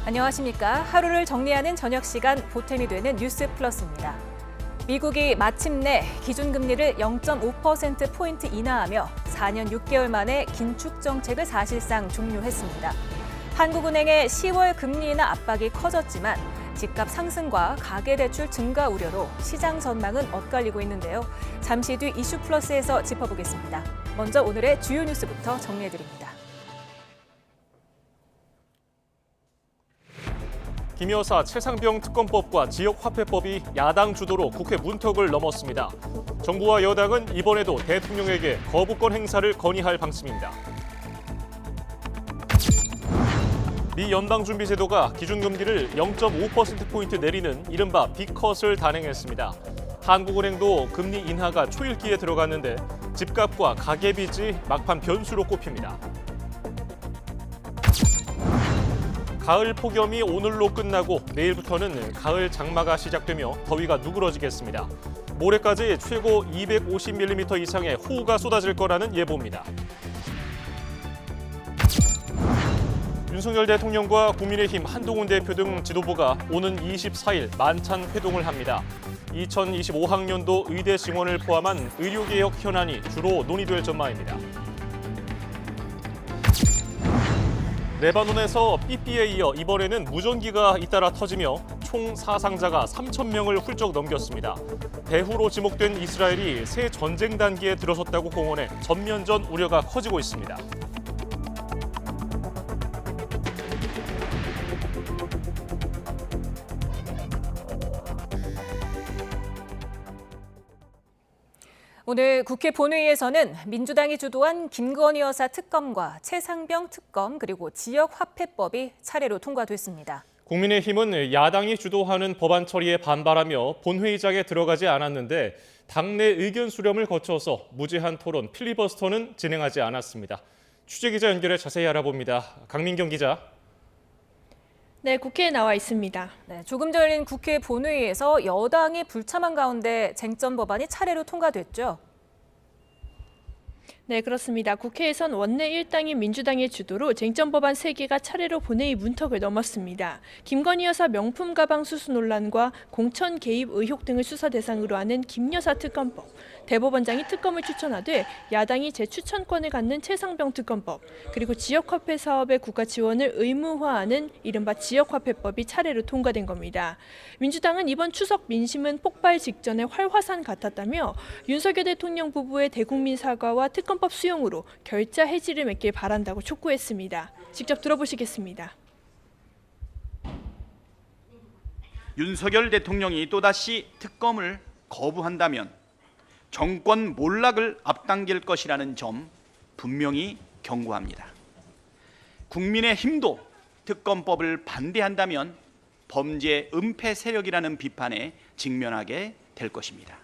안녕하십니까. 하루를 정리하는 저녁 시간 보탬이 되는 뉴스 플러스입니다. 미국이 마침내 기준금리를 0.5%포인트 인하하며 4년 6개월 만에 긴축 정책을 사실상 종료했습니다. 한국은행의 10월 금리 인하 압박이 커졌지만 집값 상승과 가계대출 증가 우려로 시장 전망은 엇갈리고 있는데요. 잠시 뒤 이슈 플러스에서 짚어보겠습니다. 먼저 오늘의 주요 뉴스부터 정리해드립니다. 김 여사 최상병 특검법과 지역화폐법이 야당 주도로 국회 문턱을 넘었습니다. 정부와 여당은 이번에도 대통령에게 거부권 행사를 건의할 방침입니다. 미 연방준비제도가 기준금리를 0.5%포인트 내리는 이른바 빅컷을 단행했습니다. 한국은행도 금리 인하가 초읽기에 들어갔는데 집값과 가계빚이 막판 변수로 꼽힙니다. 가을 폭염이 오늘로 끝나고 내일부터는 가을 장마가 시작되며 더위가 누그러지겠습니다. 모레까지 최고 250mm 이상의 호우가 쏟아질 거라는 예보입니다. 윤석열 대통령과 국민의힘 한동훈 대표 등 지도부가 오는 24일 만찬 회동을 합니다. 2025학년도 의대 증원을 포함한 의료개혁 현안이 주로 논의될 전망입니다. 레바논에서 삐삐에 이어 이번에는 무전기가 잇따라 터지며 총 사상자가 3,000명을 훌쩍 넘겼습니다. 배후로 지목된 이스라엘이 새 전쟁 단계에 들어섰다고 공언해 전면전 우려가 커지고 있습니다. 오늘 국회 본회의에서는 민주당이 주도한 김건희 여사 특검과 최상병 특검 그리고 지역화폐법이 차례로 통과됐습니다. 국민의힘은 야당이 주도하는 법안 처리에 반발하며 본회의장에 들어가지 않았는데 당내 의견 수렴을 거쳐서 무제한 토론 필리버스터는 진행하지 않았습니다. 취재기자 연결해 자세히 알아봅니다. 강민경 기자. 네, 국회에 나와 있습니다. 네, 조금 전 열린 국회 본회의에서 여당이 불참한 가운데 쟁점 법안이 차례로 통과됐죠. 네, 그렇습니다. 국회에선 원내 일당인 민주당의 주도로 쟁점 법안 3개가 차례로 본회의 문턱을 넘었습니다. 김건희 여사 명품 가방 수수 논란과 공천 개입 의혹 등을 수사 대상으로 하는 김 여사 특검법, 대법원장이 특검을 추천하되 야당이 재추천권을 갖는 최상병 특검법, 그리고 지역화폐 사업의 국가 지원을 의무화하는 이른바 지역화폐법이 차례로 통과된 겁니다. 민주당은 이번 추석 민심은 폭발 직전에 활화산 같았다며 윤석열 대통령 부부의 대국민 사과와 특검법 수용으로 결자 해지를 맺길 바란다고 촉구했습니다. 직접 들어보시겠습니다. 윤석열 대통령이 또다시 특검을 거부한다면 정권 몰락을 앞당길 것이라는 점 분명히 경고합니다. 국민의힘도 특검법을 반대한다면 범죄 은폐 세력이라는 비판에 직면하게 될 것입니다.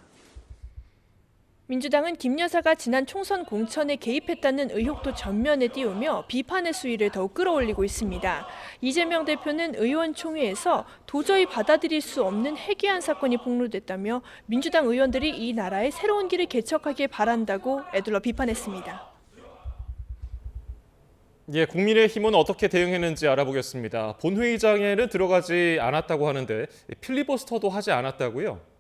민주당은 김 여사가 지난 총선 공천에 개입했다는 의혹도 전면에 띄우며 비판의 수위를 더욱 끌어올리고 있습니다. 이재명 대표는 의원총회에서 도저히 받아들일 수 없는 해괴한 사건이 폭로됐다며 민주당 의원들이 이 나라의 새로운 길을 개척하길 바란다고 애둘러 비판했습니다. 예, 국민의힘은 어떻게 대응했는지 알아보겠습니다. 본회의장에는 들어가지 않았다고 하는데 필리버스터도 하지 않았다고요?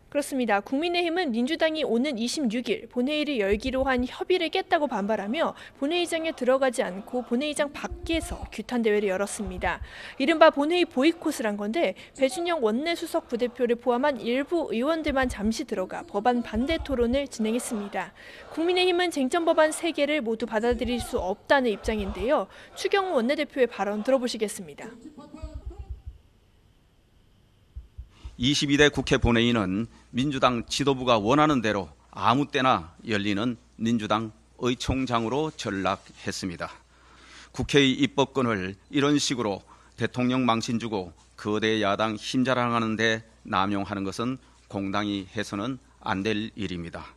그렇습니다. 국민의힘은 민주당이 오는 26일 본회의를 열기로 한 협의를 깼다고 반발하며 본회의장에 들어가지 않고 본회의장 밖에서 규탄 대회를 열었습니다. 이른바 본회의 보이콧을 한 건데 배준영 원내수석 부대표를 포함한 일부 의원들만 잠시 들어가 법안 반대 토론을 진행했습니다. 국민의힘은 쟁점 법안 3개를 모두 받아들일 수 없다는 입장인데요. 추경호 원내대표의 발언 들어보시겠습니다. 22대 국회 본회의는 민주당 지도부가 원하는 대로 아무 때나 열리는 민주당 의총장으로 전락했습니다. 국회의 입법권을 이런 식으로 대통령 망신 주고 거대 야당 힘자랑하는 데 남용하는 것은 공당히 해서는 안 될 일입니다.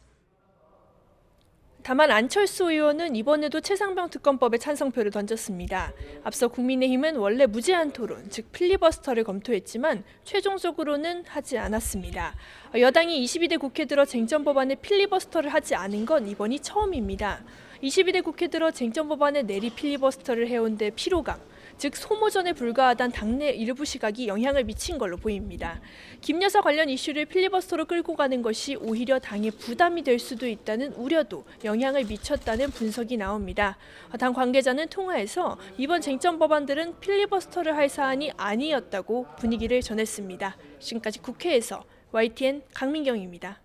다만 안철수 의원은 이번에도 최상병 특검법에 찬성표를 던졌습니다. 앞서 국민의힘은 원래 무제한 토론, 즉 필리버스터를 검토했지만 최종적으로는 하지 않았습니다. 여당이 22대 국회 들어 쟁점 법안에 필리버스터를 하지 않은 건 이번이 처음입니다. 22대 국회 들어 쟁점 법안에 내리 필리버스터를 해온 데 피로감, 즉 소모전에 불과하던 당내 일부 시각이 영향을 미친 걸로 보입니다. 김 여사 관련 이슈를 필리버스터로 끌고 가는 것이 오히려 당에 부담이 될 수도 있다는 우려도 영향을 미쳤다는 분석이 나옵니다. 당 관계자는 통화에서 이번 쟁점 법안들은 필리버스터를 할 사안이 아니었다고 분위기를 전했습니다. 지금까지 국회에서 YTN 강민경입니다.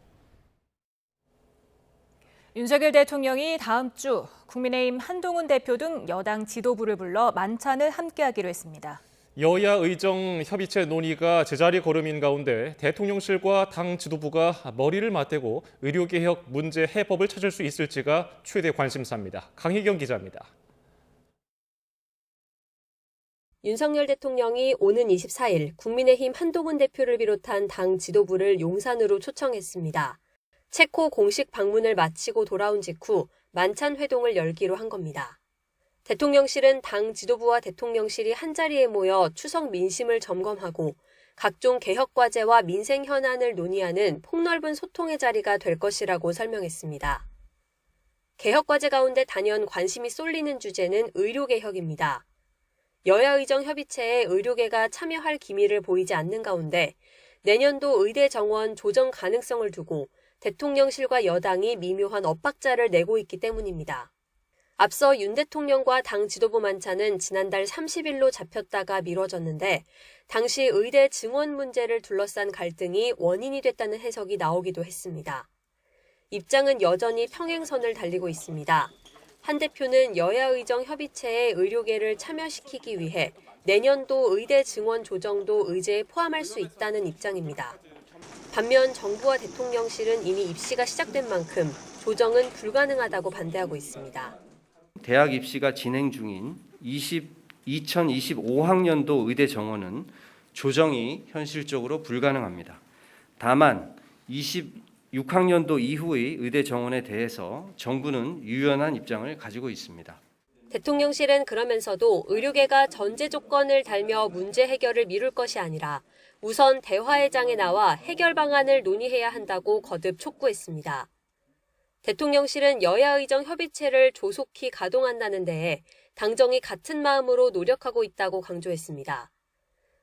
윤석열 대통령이 다음 주 국민의힘 한동훈 대표 등 여당 지도부를 불러 만찬을 함께하기로 했습니다. 여야 의정 협의체 논의가 제자리 걸음인 가운데 대통령실과 당 지도부가 머리를 맞대고 의료개혁 문제 해법을 찾을 수 있을지가 최대 관심사입니다. 강희경 기자입니다. 윤석열 대통령이 오는 24일 국민의힘 한동훈 대표를 비롯한 당 지도부를 용산으로 초청했습니다. 체코 공식 방문을 마치고 돌아온 직후 만찬 회동을 열기로 한 겁니다. 대통령실은 당 지도부와 대통령실이 한자리에 모여 추석 민심을 점검하고 각종 개혁 과제와 민생 현안을 논의하는 폭넓은 소통의 자리가 될 것이라고 설명했습니다. 개혁 과제 가운데 단연 관심이 쏠리는 주제는 의료개혁입니다. 여야 의정 협의체에 의료계가 참여할 기미를 보이지 않는 가운데 내년도 의대 정원 조정 가능성을 두고 대통령실과 여당이 미묘한 엇박자를 내고 있기 때문입니다. 앞서 윤 대통령과 당 지도부 만찬은 지난달 30일로 잡혔다가 미뤄졌는데 당시 의대 증원 문제를 둘러싼 갈등이 원인이 됐다는 해석이 나오기도 했습니다. 입장은 여전히 평행선을 달리고 있습니다. 한 대표는 여야 의정 협의체에 의료계를 참여시키기 위해 내년도 의대 증원 조정도 의제에 포함할 수 있다는 입장입니다. 반면 정부와 대통령실은 이미 입시가 시작된 만큼 조정은 불가능하다고 반대하고 있습니다. 대학 입시가 진행 중인 2025학년도 의대 정원은 조정이 현실적으로 불가능합니다. 다만 26학년도 이후의 의대 정원에 대해서 정부는 유연한 입장을 가지고 있습니다. 대통령실은 그러면서도 의료계가 전제 조건을 달며 문제 해결을 미룰 것이 아니라 우선 대화의 장에 나와 해결 방안을 논의해야 한다고 거듭 촉구했습니다. 대통령실은 여야 의정 협의체를 조속히 가동한다는 데에 당정이 같은 마음으로 노력하고 있다고 강조했습니다.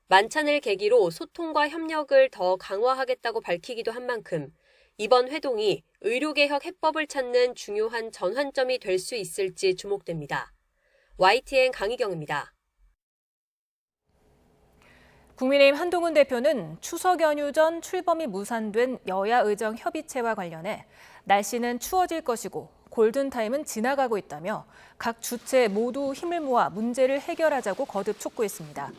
만찬을 계기로 소통과 협력을 더 강화하겠다고 밝히기도 한 만큼 이번 회동이 의료개혁 해법을 찾는 중요한 전환점이 될 수 있을지 주목됩니다. YTN 강희경입니다. 국민의힘 한동훈 대표는 추석 연휴 전 출범이 무산된 여야 의정 협의체와 관련해 날씨는 추워질 것이고 골든타임은 지나가고 있다며 각 주체 모두 힘을 모아 문제를 해결하자고 거듭 촉구했습니다.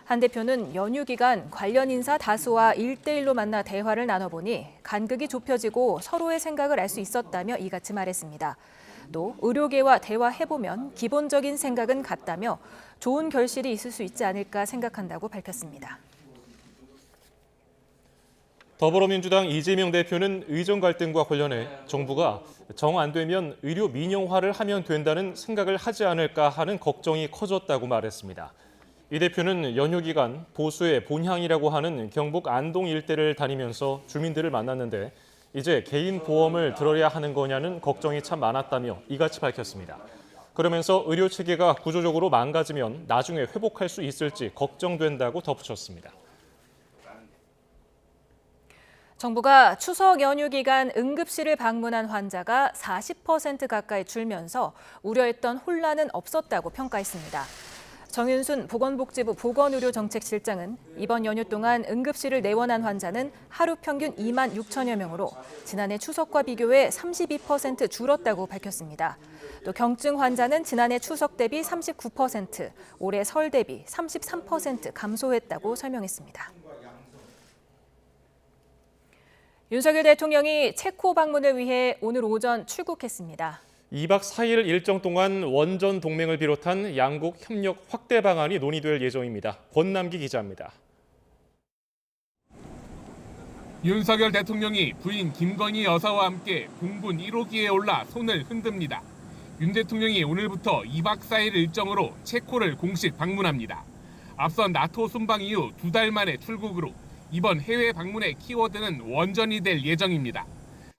한 대표는 연휴 기간 관련 인사 다수와 1대1로 만나 대화를 나눠보니 간극이 좁혀지고 서로의 생각을 알 수 있었다며 이같이 말했습니다. 또 의료계와 대화해보면 기본적인 생각은 같다며 좋은 결실이 있을 수 있지 않을까 생각한다고 밝혔습니다. 더불어민주당 이재명 대표는 의정 갈등과 관련해 정부가 정 안 되면 의료 민영화를 하면 된다는 생각을 하지 않을까 하는 걱정이 커졌다고 말했습니다. 이 대표는 연휴 기간 보수의 본향이라고 하는 경북 안동 일대를 다니면서 주민들을 만났는데 이제 개인 보험을 들어야 하는 거냐는 걱정이 참 많았다며 이같이 밝혔습니다. 그러면서 의료 체계가 구조적으로 망가지면 나중에 회복할 수 있을지 걱정된다고 덧붙였습니다. 정부가 추석 연휴 기간 응급실을 방문한 환자가 40% 가까이 줄면서 우려했던 혼란은 없었다고 평가했습니다. 정윤순 보건복지부 보건의료정책실장은 이번 연휴 동안 응급실을 내원한 환자는 하루 평균 2만 6천여 명으로 지난해 추석과 비교해 32% 줄었다고 밝혔습니다. 또 경증 환자는 지난해 추석 대비 39%, 올해 설 대비 33% 감소했다고 설명했습니다. 윤석열 대통령이 체코 방문을 위해 오늘 오전 출국했습니다. 2박 4일 일정 동안 원전 동맹을 비롯한 양국 협력 확대 방안이 논의될 예정입니다. 권남기 기자입니다. 윤석열 대통령이 부인 김건희 여사와 함께 공군 1호기에 올라 손을 흔듭니다. 윤 대통령이 오늘부터 2박 4일 일정으로 체코를 공식 방문합니다. 앞선 나토 순방 이후 2달 만의 출국으로 이번 해외 방문의 키워드는 원전이 될 예정입니다.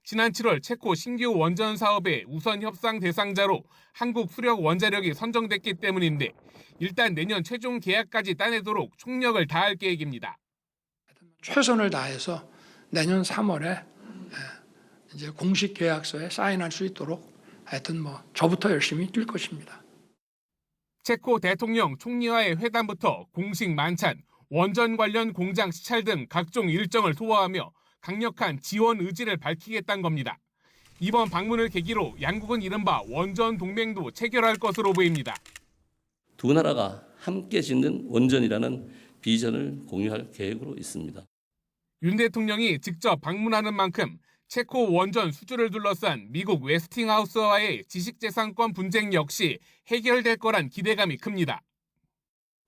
지난 7월 체코 신규 원전 사업의 우선 협상 대상자로 한국수력원자력이 선정됐기 때문인데 일단 내년 최종 계약까지 따내도록 총력을 다할 계획입니다. 최선을 다해서 내년 3월에 이제 공식 계약서에 사인할 수 있도록 하여튼 저부터 열심히 뛸 것입니다. 체코 대통령 총리와의 회담부터 공식 만찬, 원전 관련 공장 시찰 등 각종 일정을 소화하며 강력한 지원 의지를 밝히겠다는 겁니다. 이번 방문을 계기로 양국은 이른바 원전 동맹도 체결할 것으로 보입니다. 두 나라가 함께 짓는 원전이라는 비전을 공유할 계획으로 있습니다. 윤 대통령이 직접 방문하는 만큼 체코 원전 수주를 둘러싼 미국 웨스팅하우스와의 지식재산권 분쟁 역시 해결될 거란 기대감이 큽니다.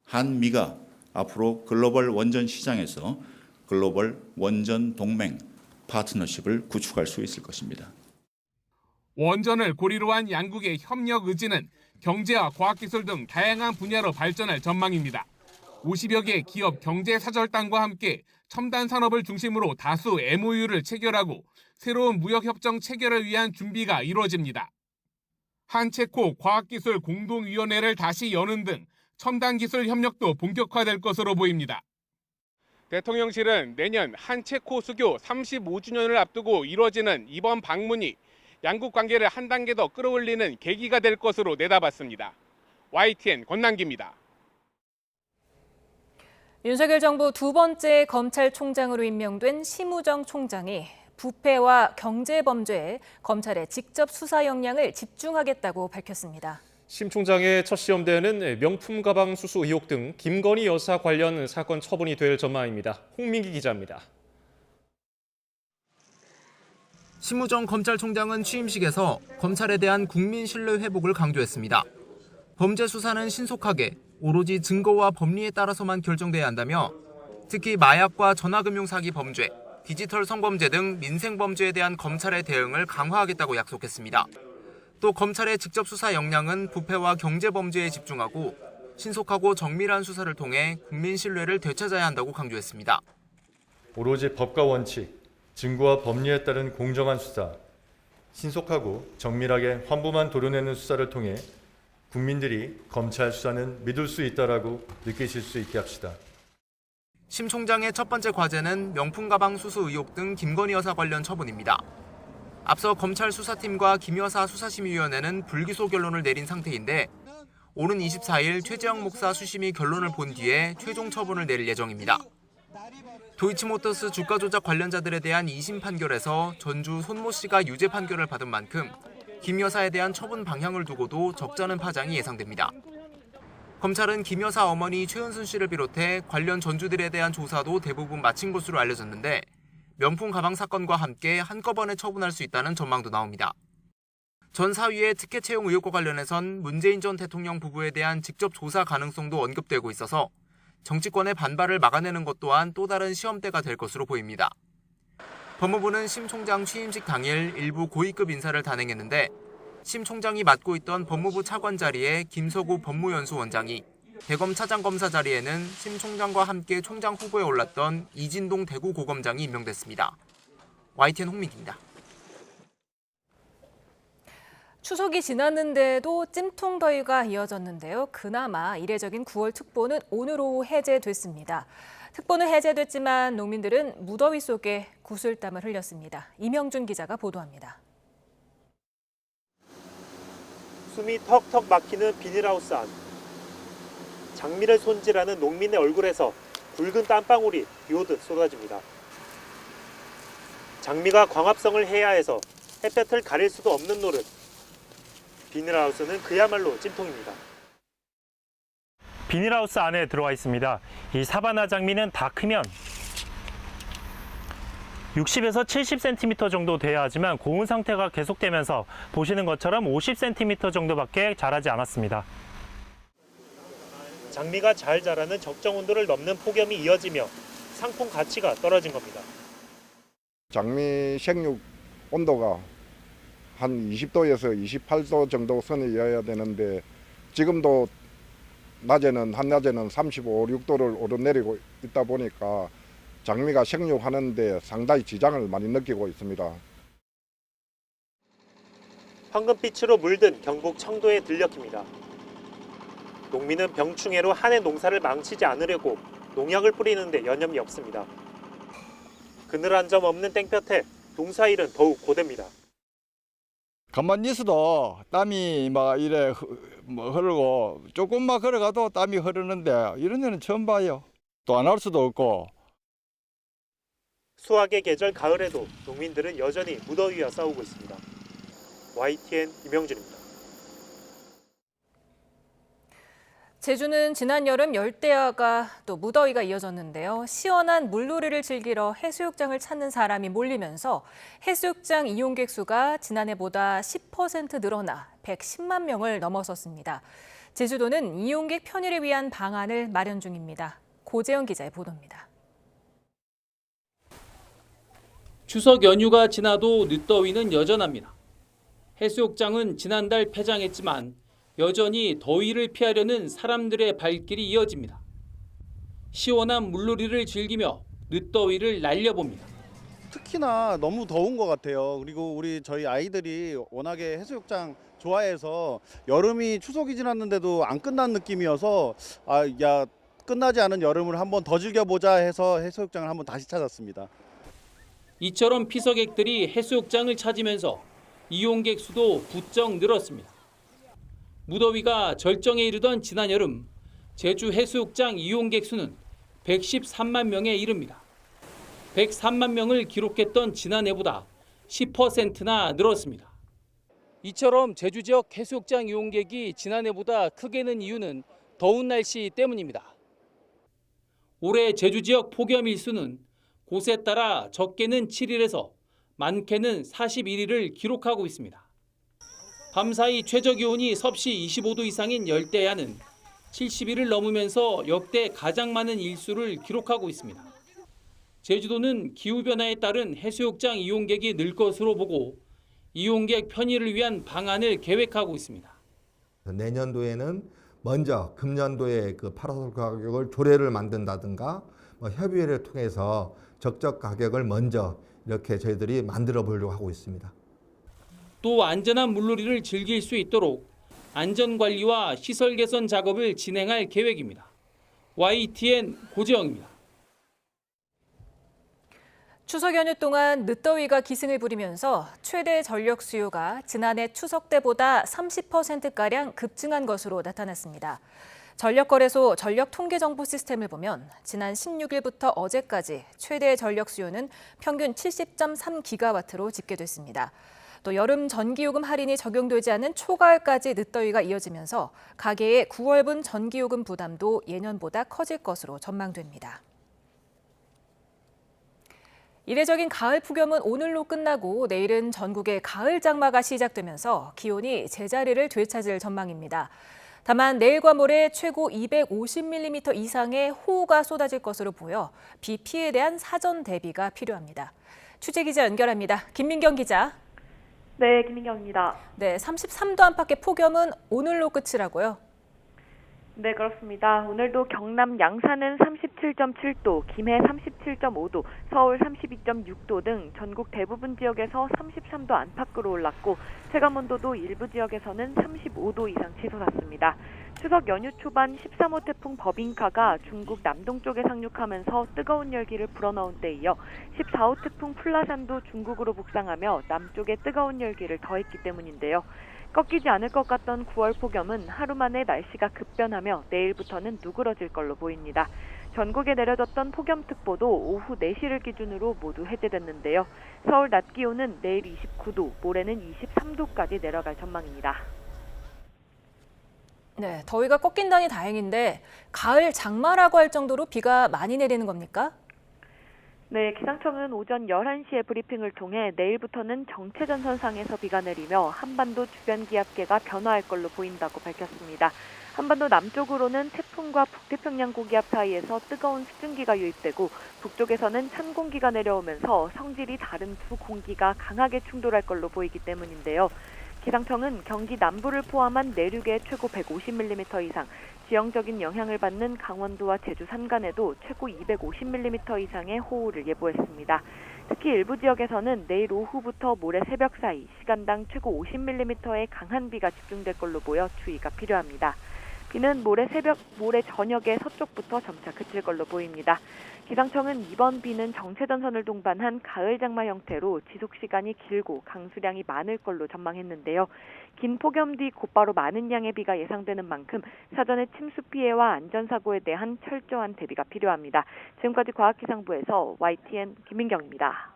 한미가 앞으로 글로벌 원전 시장에서 글로벌 원전 동맹 파트너십을 구축할 수 있을 것입니다. 원전을 고리로 한 양국의 협력 의지는 경제와 과학기술 등 다양한 분야로 발전할 전망입니다. 50여 개 기업 경제사절단과 함께 첨단 산업을 중심으로 다수 MOU를 체결하고 새로운 무역협정 체결을 위한 준비가 이루어집니다. 한체코 과학기술 공동위원회를 다시 여는 등 첨단 기술 협력도 본격화될 것으로 보입니다. 대통령실은 내년 한체코 수교 35주년을 앞두고 이루어지는 이번 방문이 양국 관계를 한 단계 더 끌어올리는 계기가 될 것으로 내다봤습니다. YTN 권남기입니다. 윤석열 정부 두 번째 검찰총장으로 임명된 심우정 총장이 부패와 경제범죄에 검찰의 직접 수사 역량을 집중하겠다고 밝혔습니다. 심 총장의 첫 시험대에는 명품 가방 수수 의혹 등 김건희 여사 관련 사건 처분이 될 전망입니다. 홍민기 기자입니다. 심우정 검찰총장은 취임식에서 검찰에 대한 국민 신뢰 회복을 강조했습니다. 범죄 수사는 신속하게 오로지 증거와 법리에 따라서만 결정돼야 한다며 특히 마약과 전화금융 사기 범죄, 디지털 성범죄 등 민생 범죄에 대한 검찰의 대응을 강화하겠다고 약속했습니다. 또 검찰의 직접 수사 역량은 부패와 경제 범죄에 집중하고 신속하고 정밀한 수사를 통해 국민 신뢰를 되찾아야 한다고 강조했습니다. 오로지 법과 원칙, 증거와 법리에 따른 공정한 수사, 신속하고 정밀하게 환부만 도려내는 수사를 통해 국민들이 검찰 수사는 믿을 수 있다라고 느끼실 수 있게 합시다. 심 총장의 첫 번째 과제는 명품 가방 수수 의혹 등 김건희 여사 관련 처분입니다. 앞서 검찰 수사팀과 김 여사 수사심의위원회는 불기소 결론을 내린 상태인데 오는 24일 최재형 목사 수심이 결론을 본 뒤에 최종 처분을 내릴 예정입니다. 도이치모터스 주가 조작 관련자들에 대한 2심 판결에서 전주 손모 씨가 유죄 판결을 받은 만큼 김 여사에 대한 처분 방향을 두고도 적잖은 파장이 예상됩니다. 검찰은 김 여사 어머니 최은순 씨를 비롯해 관련 전주들에 대한 조사도 대부분 마친 것으로 알려졌는데 명품 가방 사건과 함께 한꺼번에 처분할 수 있다는 전망도 나옵니다. 전 사위의 특혜 채용 의혹과 관련해선 문재인 전 대통령 부부에 대한 직접 조사 가능성도 언급되고 있어서 정치권의 반발을 막아내는 것 또한 또 다른 시험대가 될 것으로 보입니다. 법무부는 심 총장 취임식 당일 일부 고위급 인사를 단행했는데 심 총장이 맡고 있던 법무부 차관 자리에 김서구 법무연수원장이, 대검 차장검사 자리에는 심 총장과 함께 총장 후보에 올랐던 이진동 대구고검장이 임명됐습니다. YTN 홍민기입니다. 추석이 지났는데도 찜통더위가 이어졌는데요. 그나마 이례적인 9월 특보는 오늘 오후 해제됐습니다. 특보는 해제됐지만 농민들은 무더위 속에 구슬땀을 흘렸습니다. 이명준 기자가 보도합니다. 숨이 턱턱 막히는 비닐하우스 안. 장미를 손질하는 농민의 얼굴에서 붉은 땀방울이 비오듯 쏟아집니다. 장미가 광합성을 해야 해서 햇볕을 가릴 수도 없는 노릇. 비닐하우스는 그야말로 찜통입니다. 비닐하우스 안에 들어와 있습니다. 이 사바나 장미는 다 크면 60에서 70cm 정도 돼야 하지만 고온 상태가 계속되면서 보시는 것처럼 50cm 정도밖에 자라지 않았습니다. 장미가 잘 자라는 적정 온도를 넘는 폭염이 이어지며 상품 가치가 떨어진 겁니다. 장미 생육 온도가 한 20도에서 28도 정도 선이어야 되는데 지금도 낮에는 한낮에는 35, 6도를 오르내리고 있다 보니까 장미가 생육하는데 상당히 지장을 많이 느끼고 있습니다. 황금빛으로 물든 경북 청도의 들녘입니다. 농민은 병충해로 한 해 농사를 망치지 않으려고 농약을 뿌리는데 여념이 없습니다. 그늘 한 점 없는 땡볕에 농사일은 더욱 고됩니다. 가만히 있어도 땀이 막 이래 흐르고 조금만 걸어가도 땀이 흐르는데 이런 데는 처음 봐요. 또 안 할 수도 없고. 수확의 계절 가을에도 농민들은 여전히 무더위와 싸우고 있습니다. YTN 임영준입니다. 제주는 지난 여름 열대야가 또 무더위가 이어졌는데요. 시원한 물놀이를 즐기러 해수욕장을 찾는 사람이 몰리면서 해수욕장 이용객 수가 지난해보다 10% 늘어나 110만 명을 넘어섰습니다. 제주도는 이용객 편의를 위한 방안을 마련 중입니다. 고재영 기자의 보도입니다. 추석 연휴가 지나도 늦더위는 여전합니다. 해수욕장은 지난달 폐장했지만 여전히 더위를 피하려는 사람들의 발길이 이어집니다. 시원한 물놀이를 즐기며 늦더위를 날려봅니다. 특히나 너무 더운 것 같아요. 그리고 저희 아이들이 워낙에 해수욕장 좋아해서 여름이 추석이 지났는데도 안 끝난 느낌이어서 끝나지 않은 여름을 한번 더 즐겨보자 해서 해수욕장을 한번 다시 찾았습니다. 이처럼 피서객들이 해수욕장을 찾으면서 이용객 수도 부쩍 늘었습니다. 무더위가 절정에 이르던 지난 여름, 제주 해수욕장 이용객 수는 113만 명에 이릅니다. 103만 명을 기록했던 지난해보다 10%나 늘었습니다. 이처럼 제주 지역 해수욕장 이용객이 지난해보다 크게 는 이유는 더운 날씨 때문입니다. 올해 제주 지역 폭염 일수는 곳에 따라 적게는 7일에서 많게는 41일을 기록하고 있습니다. 밤사이 최저기온이 섭씨 25도 이상인 열대야는 70일을 넘으면서 역대 가장 많은 일수를 기록하고 있습니다. 제주도는 기후변화에 따른 해수욕장 이용객이 늘 것으로 보고 이용객 편의를 위한 방안을 계획하고 있습니다. 내년도에는 먼저 금년도에 그 파라솔 가격을 조례를 만든다든가 협의회를 통해서 적적 가격을 먼저 이렇게 저희들이 만들어 보려고 하고 있습니다. 또 안전한 물놀이를 즐길 수 있도록 안전관리와 시설 개선 작업을 진행할 계획입니다. YTN 고재영입니다. 추석 연휴 동안 늦더위가 기승을 부리면서 최대 전력 수요가 지난해 추석 때보다 30%가량 급증한 것으로 나타났습니다. 전력거래소 전력통계정보 시스템을 보면 지난 16일부터 어제까지 최대 전력 수요는 평균 70.3기가와트로 집계됐습니다. 또 여름 전기요금 할인이 적용되지 않은 초가을까지 늦더위가 이어지면서 가계의 9월분 전기요금 부담도 예년보다 커질 것으로 전망됩니다. 이례적인 가을 폭염은 오늘로 끝나고 내일은 전국의 가을 장마가 시작되면서 기온이 제자리를 되찾을 전망입니다. 다만 내일과 모레 최고 250mm 이상의 호우가 쏟아질 것으로 보여 비 피해에 대한 사전 대비가 필요합니다. 취재기자 연결합니다. 김민경 기자. 네, 김민경입니다. 네, 33도 안팎의 폭염은 오늘로 끝이라고요? 네, 그렇습니다. 오늘도 경남 양산은 37.7도, 김해 37.5도, 서울 32.6도 등 전국 대부분 지역에서 33도 안팎으로 올랐고 체감온도도 일부 지역에서는 35도 이상 치솟았습니다. 추석 연휴 초반 13호 태풍 버빙카가 중국 남동쪽에 상륙하면서 뜨거운 열기를 불어넣은 데 이어 14호 태풍 플라산도 중국으로 북상하며 남쪽에 뜨거운 열기를 더했기 때문인데요. 꺾이지 않을 것 같던 9월 폭염은 하루 만에 날씨가 급변하며 내일부터는 누그러질 걸로 보입니다. 전국에 내려졌던 폭염특보도 오후 4시를 기준으로 모두 해제됐는데요. 서울 낮 기온은 내일 29도, 모레는 23도까지 내려갈 전망입니다. 네, 더위가 꺾인다니 다행인데 가을 장마라고 할 정도로 비가 많이 내리는 겁니까? 네, 기상청은 오전 11시에 브리핑을 통해 내일부터는 정체전선상에서 비가 내리며 한반도 주변 기압계가 변화할 걸로 보인다고 밝혔습니다. 한반도 남쪽으로는 태풍과 북태평양 고기압 사이에서 뜨거운 수증기가 유입되고 북쪽에서는 찬 공기가 내려오면서 성질이 다른 두 공기가 강하게 충돌할 걸로 보이기 때문인데요. 기상청은 경기 남부를 포함한 내륙에 최고 150mm 이상, 지형적인 영향을 받는 강원도와 제주 산간에도 최고 250mm 이상의 호우를 예보했습니다. 특히 일부 지역에서는 내일 오후부터 모레 새벽 사이 시간당 최고 50mm의 강한 비가 집중될 걸로 보여 주의가 필요합니다. 비는 모레 저녁에 서쪽부터 점차 그칠 걸로 보입니다. 기상청은 이번 비는 정체전선을 동반한 가을 장마 형태로 지속 시간이 길고 강수량이 많을 걸로 전망했는데요. 긴 폭염 뒤 곧바로 많은 양의 비가 예상되는 만큼 사전에 침수 피해와 안전사고에 대한 철저한 대비가 필요합니다. 지금까지 과학기상부에서 YTN 김민경입니다.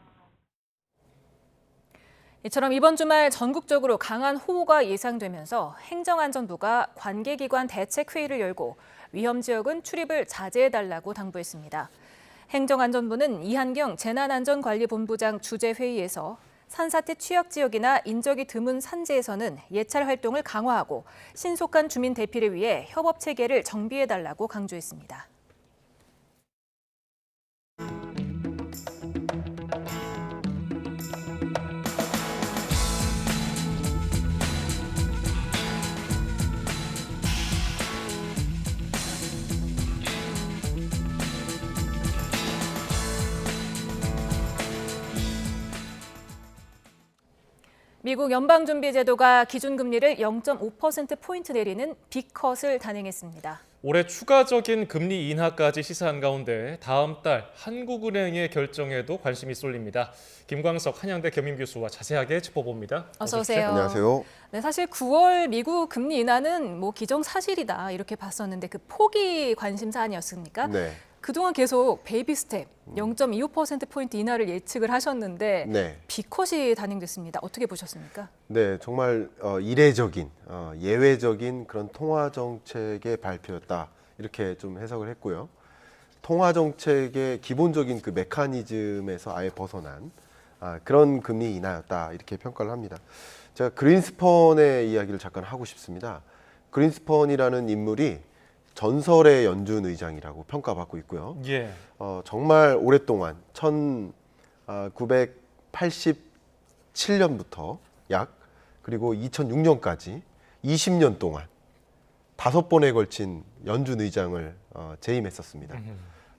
이처럼 이번 주말 전국적으로 강한 호우가 예상되면서 행정안전부가 관계기관 대책회의를 열고 위험 지역은 출입을 자제해달라고 당부했습니다. 행정안전부는 이한경 재난안전관리본부장 주재회의에서 산사태 취약 지역이나 인적이 드문 산지에서는 예찰 활동을 강화하고 신속한 주민 대피를 위해 협업 체계를 정비해달라고 강조했습니다. 미국 연방준비제도가 기준금리를 0.5%포인트 내리는 빅컷을 단행했습니다. 올해 추가적인 금리 인하까지 시사한 가운데 다음 달 한국은행의 결정에도 관심이 쏠립니다. 김광석 한양대 겸임교수와 자세하게 짚어봅니다. 어서 오세요. 안녕하세요. 네, 사실 9월 미국 금리 인하는 기정사실이다 이렇게 봤었는데 그 폭이 관심사 아니었습니까? 네. 그동안 계속 베이비 스텝 0.25%포인트 인하를 예측을 하셨는데 네. 빅컷이 단행됐습니다. 어떻게 보셨습니까? 네, 정말 이례적인, 예외적인 그런 통화 정책의 발표였다. 이렇게 좀 해석을 했고요. 통화 정책의 기본적인 그 메커니즘에서 아예 벗어난 그런 금리 인하였다. 이렇게 평가를 합니다. 제가 그린스펀의 이야기를 잠깐 하고 싶습니다. 그린스펀이라는 인물이 전설의 연준 의장이라고 평가받고 있고요. 예. 정말 오랫동안 1987년부터 그리고 2006년까지 20년 동안 5번에 걸친 연준 의장을 재임했었습니다.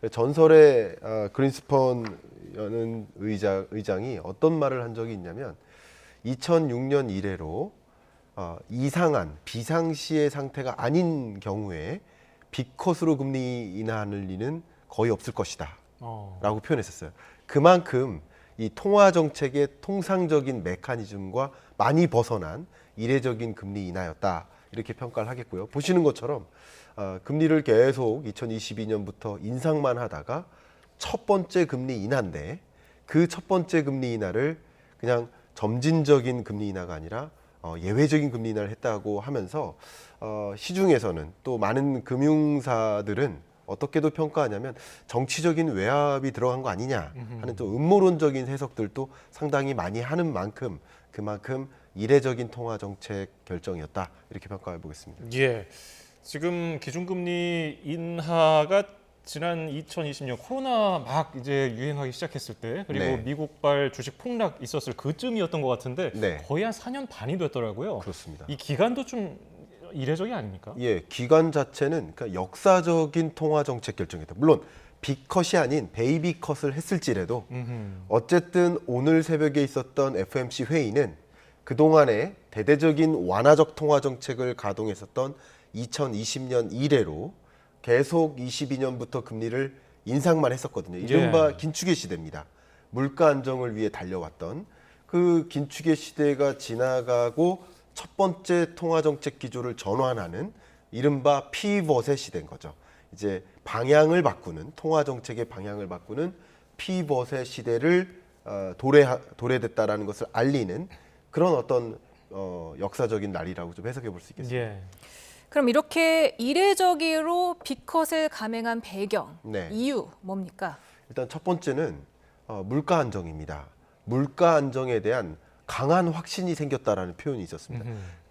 전설의 그린스펀 의장이 어떤 말을 한 적이 있냐면 2006년 이래로 이상한 비상시의 상태가 아닌 경우에 빅컷으로 금리 인하하는 리는 거의 없을 것이다 라고 표현했었어요. 그만큼 이 통화 정책의 통상적인 메커니즘과 많이 벗어난 이례적인 금리 인하였다 이렇게 평가를 하겠고요. 보시는 것처럼 금리를 계속 2022년부터 인상만 하다가 첫 번째 금리 인하인데 그 첫 번째 금리 인하를 그냥 점진적인 금리 인하가 아니라 예외적인 금리 인하를 했다고 하면서 시중에서는 또 많은 금융사들은 어떻게도 평가하냐면 정치적인 외압이 들어간 거 아니냐 하는 좀 음모론적인 해석들도 상당히 많이 하는 만큼 그만큼 이례적인 통화 정책 결정이었다 이렇게 평가해 보겠습니다. 예, 지금 기준금리 인하가 지난 2020년 코로나 막 이제 유행하기 시작했을 때 그리고 네. 미국발 주식 폭락 있었을 그쯤이었던 것 같은데 네. 거의 한 4년 반이 됐더라고요. 그렇습니다. 이 기간도 좀 이례적이 아닙니까? 예, 기간 자체는 그러니까 역사적인 통화 정책 결정이다. 물론 빅컷이 아닌 베이비 컷을 했을지라도 어쨌든 오늘 새벽에 있었던 FOMC 회의는 그동안에 대대적인 완화적 통화 정책을 가동했었던 2020년 이래로 계속 22년부터 금리를 인상만 했었거든요. 이른바 긴축의 시대입니다. 물가 안정을 위해 달려왔던 그 긴축의 시대가 지나가고 첫 번째 통화정책 기조를 전환하는 이른바 피벗의 시대인 거죠. 이제 방향을 바꾸는, 통화정책의 방향을 바꾸는 피벗의 시대를 도래됐다라는 것을 알리는 그런 어떤 역사적인 날이라고 좀 해석해 볼 수 있겠습니다. 예. 그럼 이렇게 이례적으로 빅컷을 감행한 배경, 네. 이유 뭡니까? 일단 첫 번째는 물가 안정입니다. 물가 안정에 대한 강한 확신이 생겼다라는 표현이 있었습니다.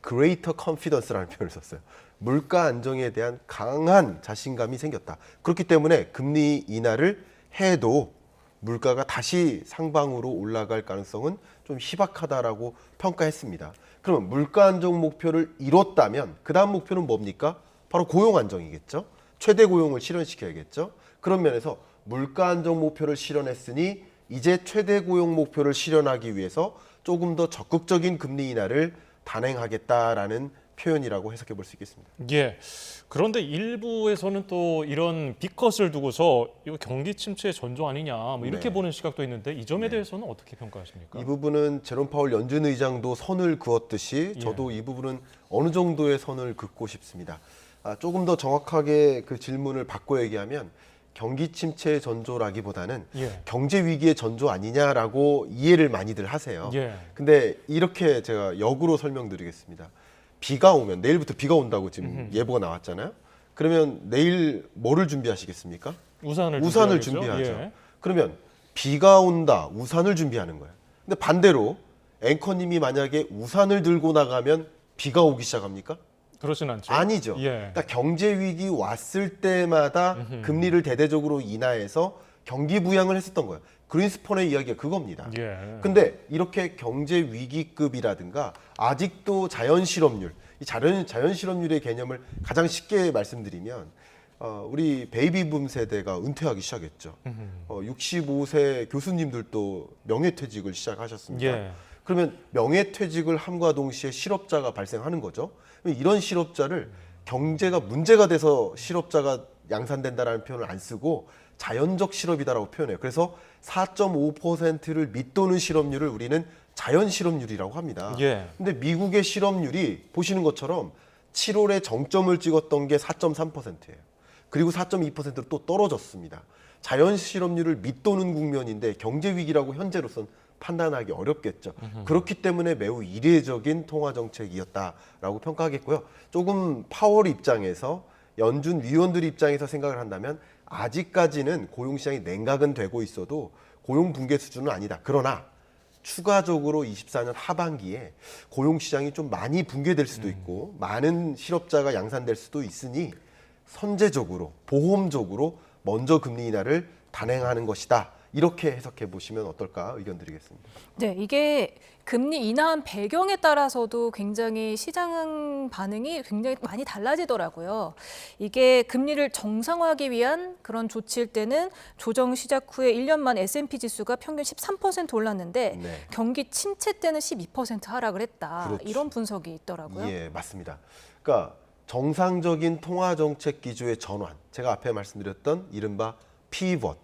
Greater Confidence라는 표현을 썼어요. 물가 안정에 대한 강한 자신감이 생겼다. 그렇기 때문에 금리 인하를 해도 물가가 다시 상방으로 올라갈 가능성은 좀 희박하다라고 평가했습니다. 그러면 물가 안정 목표를 이뤘다면 그 다음 목표는 뭡니까? 바로 고용 안정이겠죠. 최대 고용을 실현시켜야겠죠. 그런 면에서 물가 안정 목표를 실현했으니 이제 최대 고용 목표를 실현하기 위해서 조금 더 적극적인 금리 인하를 단행하겠다라는 표현이라고 해석해 볼 수 있겠습니다. 예. 그런데 일부에서는 또 이런 빅컷을 두고서 이거 경기 침체 전조 아니냐 뭐 이렇게 네. 보는 시각도 있는데 이 점에 대해서는 어떻게 평가하십니까? 이 부분은 제롬 파월 연준 의장도 선을 그었듯이 저도 이 부분은 어느 정도의 선을 긋고 싶습니다. 조금 더 정확하게 그 질문을 바꿔 얘기하면 경기 침체 전조라기보다는 경제 위기의 전조 아니냐라고 이해를 많이들 하세요. 근데 이렇게 제가 역으로 설명드리겠습니다. 비가 오면 내일부터 비가 온다고 지금 예보가 나왔잖아요. 그러면 내일 뭐를 준비하시겠습니까? 우산을 준비하죠. 그러면 비가 온다, 우산을 준비하는 거예요. 근데 반대로 앵커님이 만약에 우산을 들고 나가면 비가 오기 시작합니까? 그렇진 않죠. 아니죠. 그러니까 경제 위기 왔을 때마다 금리를 대대적으로 인하해서 경기 부양을 했었던 거예요. 그린스폰의 이야기가 그겁니다. 근데 이렇게 경제 위기급이라든가 아직도 자연 실업률, 이 자연 실업률의 개념을 가장 쉽게 말씀드리면 우리 베이비붐 세대가 은퇴하기 시작했죠. 65세 교수님들도 명예퇴직을 시작하셨습니다. 그러면 명예퇴직을 함과 동시에 실업자가 발생하는 거죠. 이런 실업자를 경제가 문제가 돼서 실업자가 양산된다라는 표현을 안 쓰고 자연적 실업이다라고 표현해요. 그래서 4.5%를 밑도는 실업률을 우리는 자연 실업률이라고 합니다. 근데 미국의 실업률이 보시는 것처럼 7월에 정점을 찍었던 게 4.3%예요. 그리고 4.2%로 또 떨어졌습니다. 자연 실업률을 밑도는 국면인데 경제 위기라고 현재로선 판단하기 어렵겠죠. 그렇기 때문에 매우 이례적인 통화 정책이었다라고 평가하겠고요. 조금 파월 입장에서 연준 위원들 입장에서 생각을 한다면 아직까지는 고용시장이 냉각은 되고 있어도 고용 붕괴 수준은 아니다. 그러나 추가적으로 24년 하반기에 고용시장이 좀 많이 붕괴될 수도 있고 많은 실업자가 양산될 수도 있으니 선제적으로 보험적으로 먼저 금리 인하를 단행하는 것이다. 이렇게 해석해 보시면 어떨까 의견 드리겠습니다. 네, 이게 금리 인하한 배경에 따라서도 굉장히 시장 반응이 굉장히 많이 달라지더라고요. 이게 금리를 정상화하기 위한 그런 조치일 때는 조정 시작 후에 1년 만 S&P 지수가 평균 13% 올랐는데 경기 침체 때는 12% 하락을 했다. 그렇죠. 이런 분석이 있더라고요. 예, 맞습니다. 그러니까 정상적인 통화 정책 기조의 전환, 제가 앞에 말씀드렸던 이른바 피벗.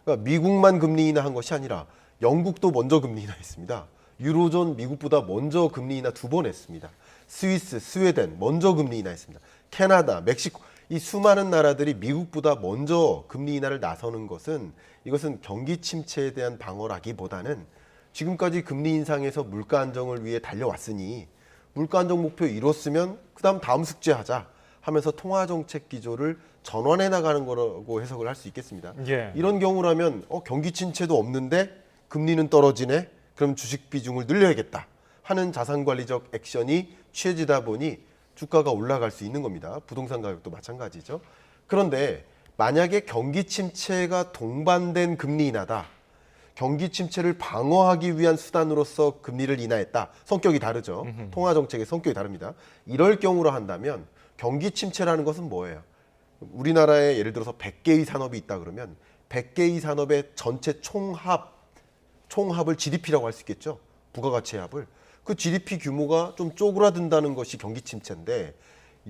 그러니까 미국만 금리 인하한 것이 아니라 영국도 먼저 금리 인하했습니다. 유로존 미국보다 먼저 금리 인하 2번 했습니다. 스위스, 스웨덴 먼저 금리 인하했습니다. 캐나다, 멕시코 이 수많은 나라들이 미국보다 먼저 금리 인하를 나서는 것은 이것은 경기 침체에 대한 방어라기보다는 지금까지 금리 인상에서 물가 안정을 위해 달려왔으니 물가 안정 목표 이뤘으면 그다음 다음 숙제하자 하면서 통화 정책 기조를 전환해 나가는 거라고 해석을 할 수 있겠습니다. 이런 경우라면 경기 침체도 없는데 금리는 떨어지네. 그럼 주식 비중을 늘려야겠다 하는 자산관리적 액션이 취해지다 보니 주가가 올라갈 수 있는 겁니다. 부동산 가격도 마찬가지죠. 그런데 만약에 경기 침체가 동반된 금리 인하다. 경기 침체를 방어하기 위한 수단으로서 금리를 인하했다. 성격이 다르죠. 통화 정책의 성격이 다릅니다. 이럴 경우로 한다면 경기 침체라는 것은 뭐예요? 우리나라에 예를 들어서 100개의 산업이 있다 그러면 100개의 산업의 전체 총합을 GDP라고 할 수 있겠죠. 부가가치 합을. 그 GDP 규모가 좀 쪼그라든다는 것이 경기 침체인데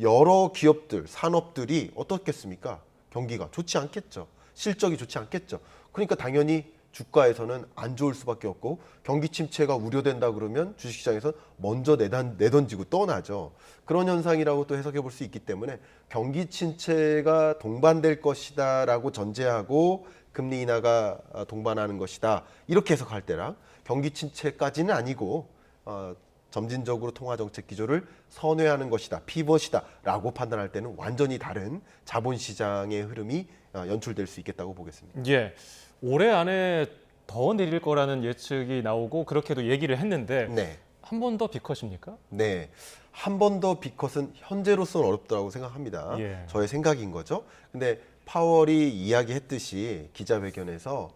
여러 기업들, 산업들이 어떻겠습니까? 경기가 좋지 않겠죠. 실적이 좋지 않겠죠. 그러니까 당연히 주가에서는 안 좋을 수밖에 없고 경기 침체가 우려된다 그러면 주식시장에서 먼저 내던지고 떠나죠. 그런 현상이라고 또 해석해 볼 수 있기 때문에 경기 침체가 동반될 것이다라고 전제하고 금리 인하가 동반하는 것이다. 이렇게 해석할 때랑 경기 침체까지는 아니고 점진적으로 통화 정책 기조를 선회하는 것이다. 피벗이다라고 판단할 때는 완전히 다른 자본시장의 흐름이 연출될 수 있겠다고 보겠습니다. 올해 안에 더 내릴 거라는 예측이 나오고 그렇게도 얘기를 했는데 한 번 더 빅컷입니까? 네. 한 번 더 빅컷은 현재로서는 어렵다고 생각합니다. 저의 생각인 거죠. 근데 파월이 이야기했듯이 기자회견에서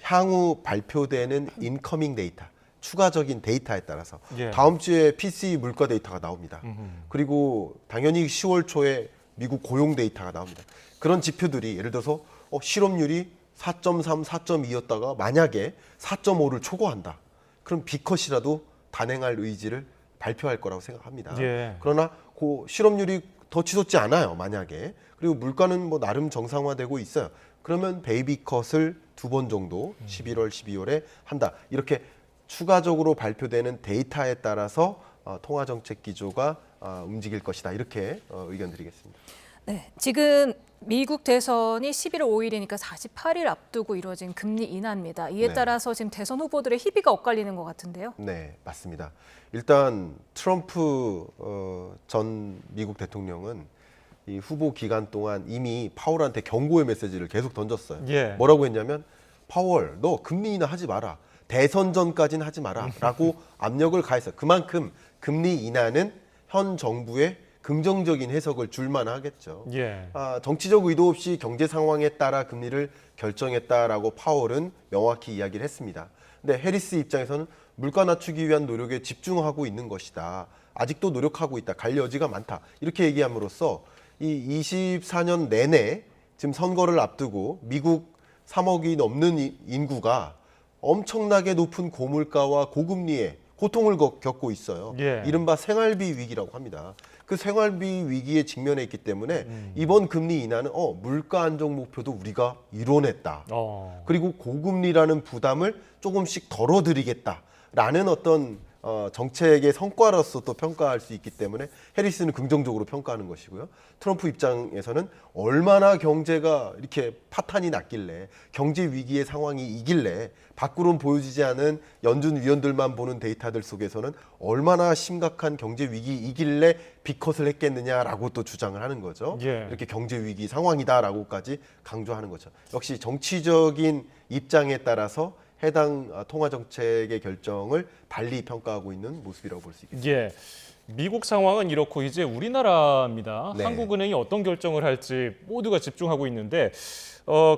향후 발표되는 인커밍 데이터, 추가적인 데이터에 따라서 다음 주에 PCE 물가 데이터가 나옵니다. 그리고 당연히 10월 초에 미국 고용 데이터가 나옵니다. 그런 지표들이 예를 들어서 실업률이 4.3, 4.2였다가 만약에 4.5를 초과한다. 그럼 B컷이라도 단행할 의지를 발표할 거라고 생각합니다. 예. 그러나 그 실업률이 더 치솟지 않아요. 만약에. 그리고 물가는 뭐 나름 정상화되고 있어요. 그러면 베이비컷을 2번 정도 11월, 12월에 한다. 이렇게 추가적으로 발표되는 데이터에 따라서 통화정책 기조가 움직일 것이다. 이렇게 의견 드리겠습니다. 네, 지금 미국 대선이 11월 5일이니까 48일 앞두고 이루어진 금리 인하입니다. 이에 네. 따라서 지금 대선 후보들의 희비가 엇갈리는 것 같은데요. 네, 맞습니다. 일단 트럼프 전 미국 대통령은 이 후보 기간 동안 이미 파월한테 경고의 메시지를 계속 던졌어요. 예. 뭐라고 했냐면 파월, 너 금리 인하 하지 마라. 대선 전까지는 하지 마라. 라고 압력을 가했어요. 그만큼 금리 인하는 현 정부의 긍정적인 해석을 줄만 하겠죠. 예. 정치적 의도 없이 경제 상황에 따라 금리를 결정했다라고 파월은 명확히 이야기를 했습니다. 근데 해리스 입장에서는 물가 낮추기 위한 노력에 집중하고 있는 것이다. 아직도 노력하고 있다. 갈 여지가 많다. 이렇게 얘기함으로써 이 24년 내내 지금 선거를 앞두고 미국 3억이 넘는 인구가 엄청나게 높은 고물가와 고금리에 고통을 겪고 있어요. 예. 이른바 생활비 위기라고 합니다. 그 생활비 위기에 직면해 있기 때문에 이번 금리 인하는 물가 안정 목표도 우리가 이뤄냈다. 그리고 고금리라는 부담을 조금씩 덜어드리겠다라는 어떤 정책의 성과로서 또 평가할 수 있기 때문에 해리스는 긍정적으로 평가하는 것이고요. 트럼프 입장에서는 얼마나 경제가 이렇게 파탄이 났길래 경제 위기의 상황이 이길래 밖으로는 보여지지 않은 연준 위원들만 보는 데이터들 속에서는 얼마나 심각한 경제 위기이길래 B컷을 했겠느냐라고 또 주장을 하는 거죠. 예. 이렇게 경제 위기 상황이다라고까지 강조하는 거죠. 역시 정치적인 입장에 따라서 해당 통화 정책의 결정을 달리 평가하고 있는 모습이라고 볼 수 있겠습니다. 예. 미국 상황은 이렇고 이제 우리나라입니다. 네. 한국은행이 어떤 결정을 할지 모두가 집중하고 있는데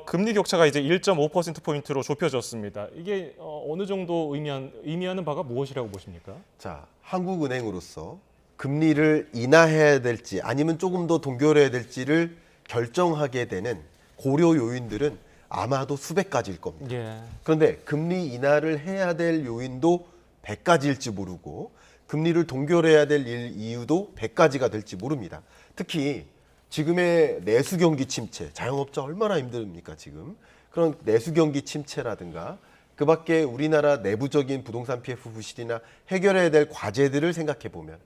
금리 격차가 이제 1.5%포인트로 좁혀졌습니다. 이게 어느 정도 의미하는 바가 무엇이라고 보십니까? 자, 한국은행으로서 금리를 인하해야 될지 아니면 조금 더 동결해야 될지를 결정하게 되는 고려 요인들은 아마도 수백 가지일 겁니다. 예. 그런데 금리 인하를 해야 될 요인도 100가지일지 모르고 금리를 동결해야 될 이유도 100가지가 될지 모릅니다. 특히 지금의 내수 경기 침체, 자영업자 얼마나 힘듭니까 지금. 그런 내수 경기 침체라든가 그 밖에 우리나라 내부적인 부동산 PF 부실이나 해결해야 될 과제들을 생각해 보면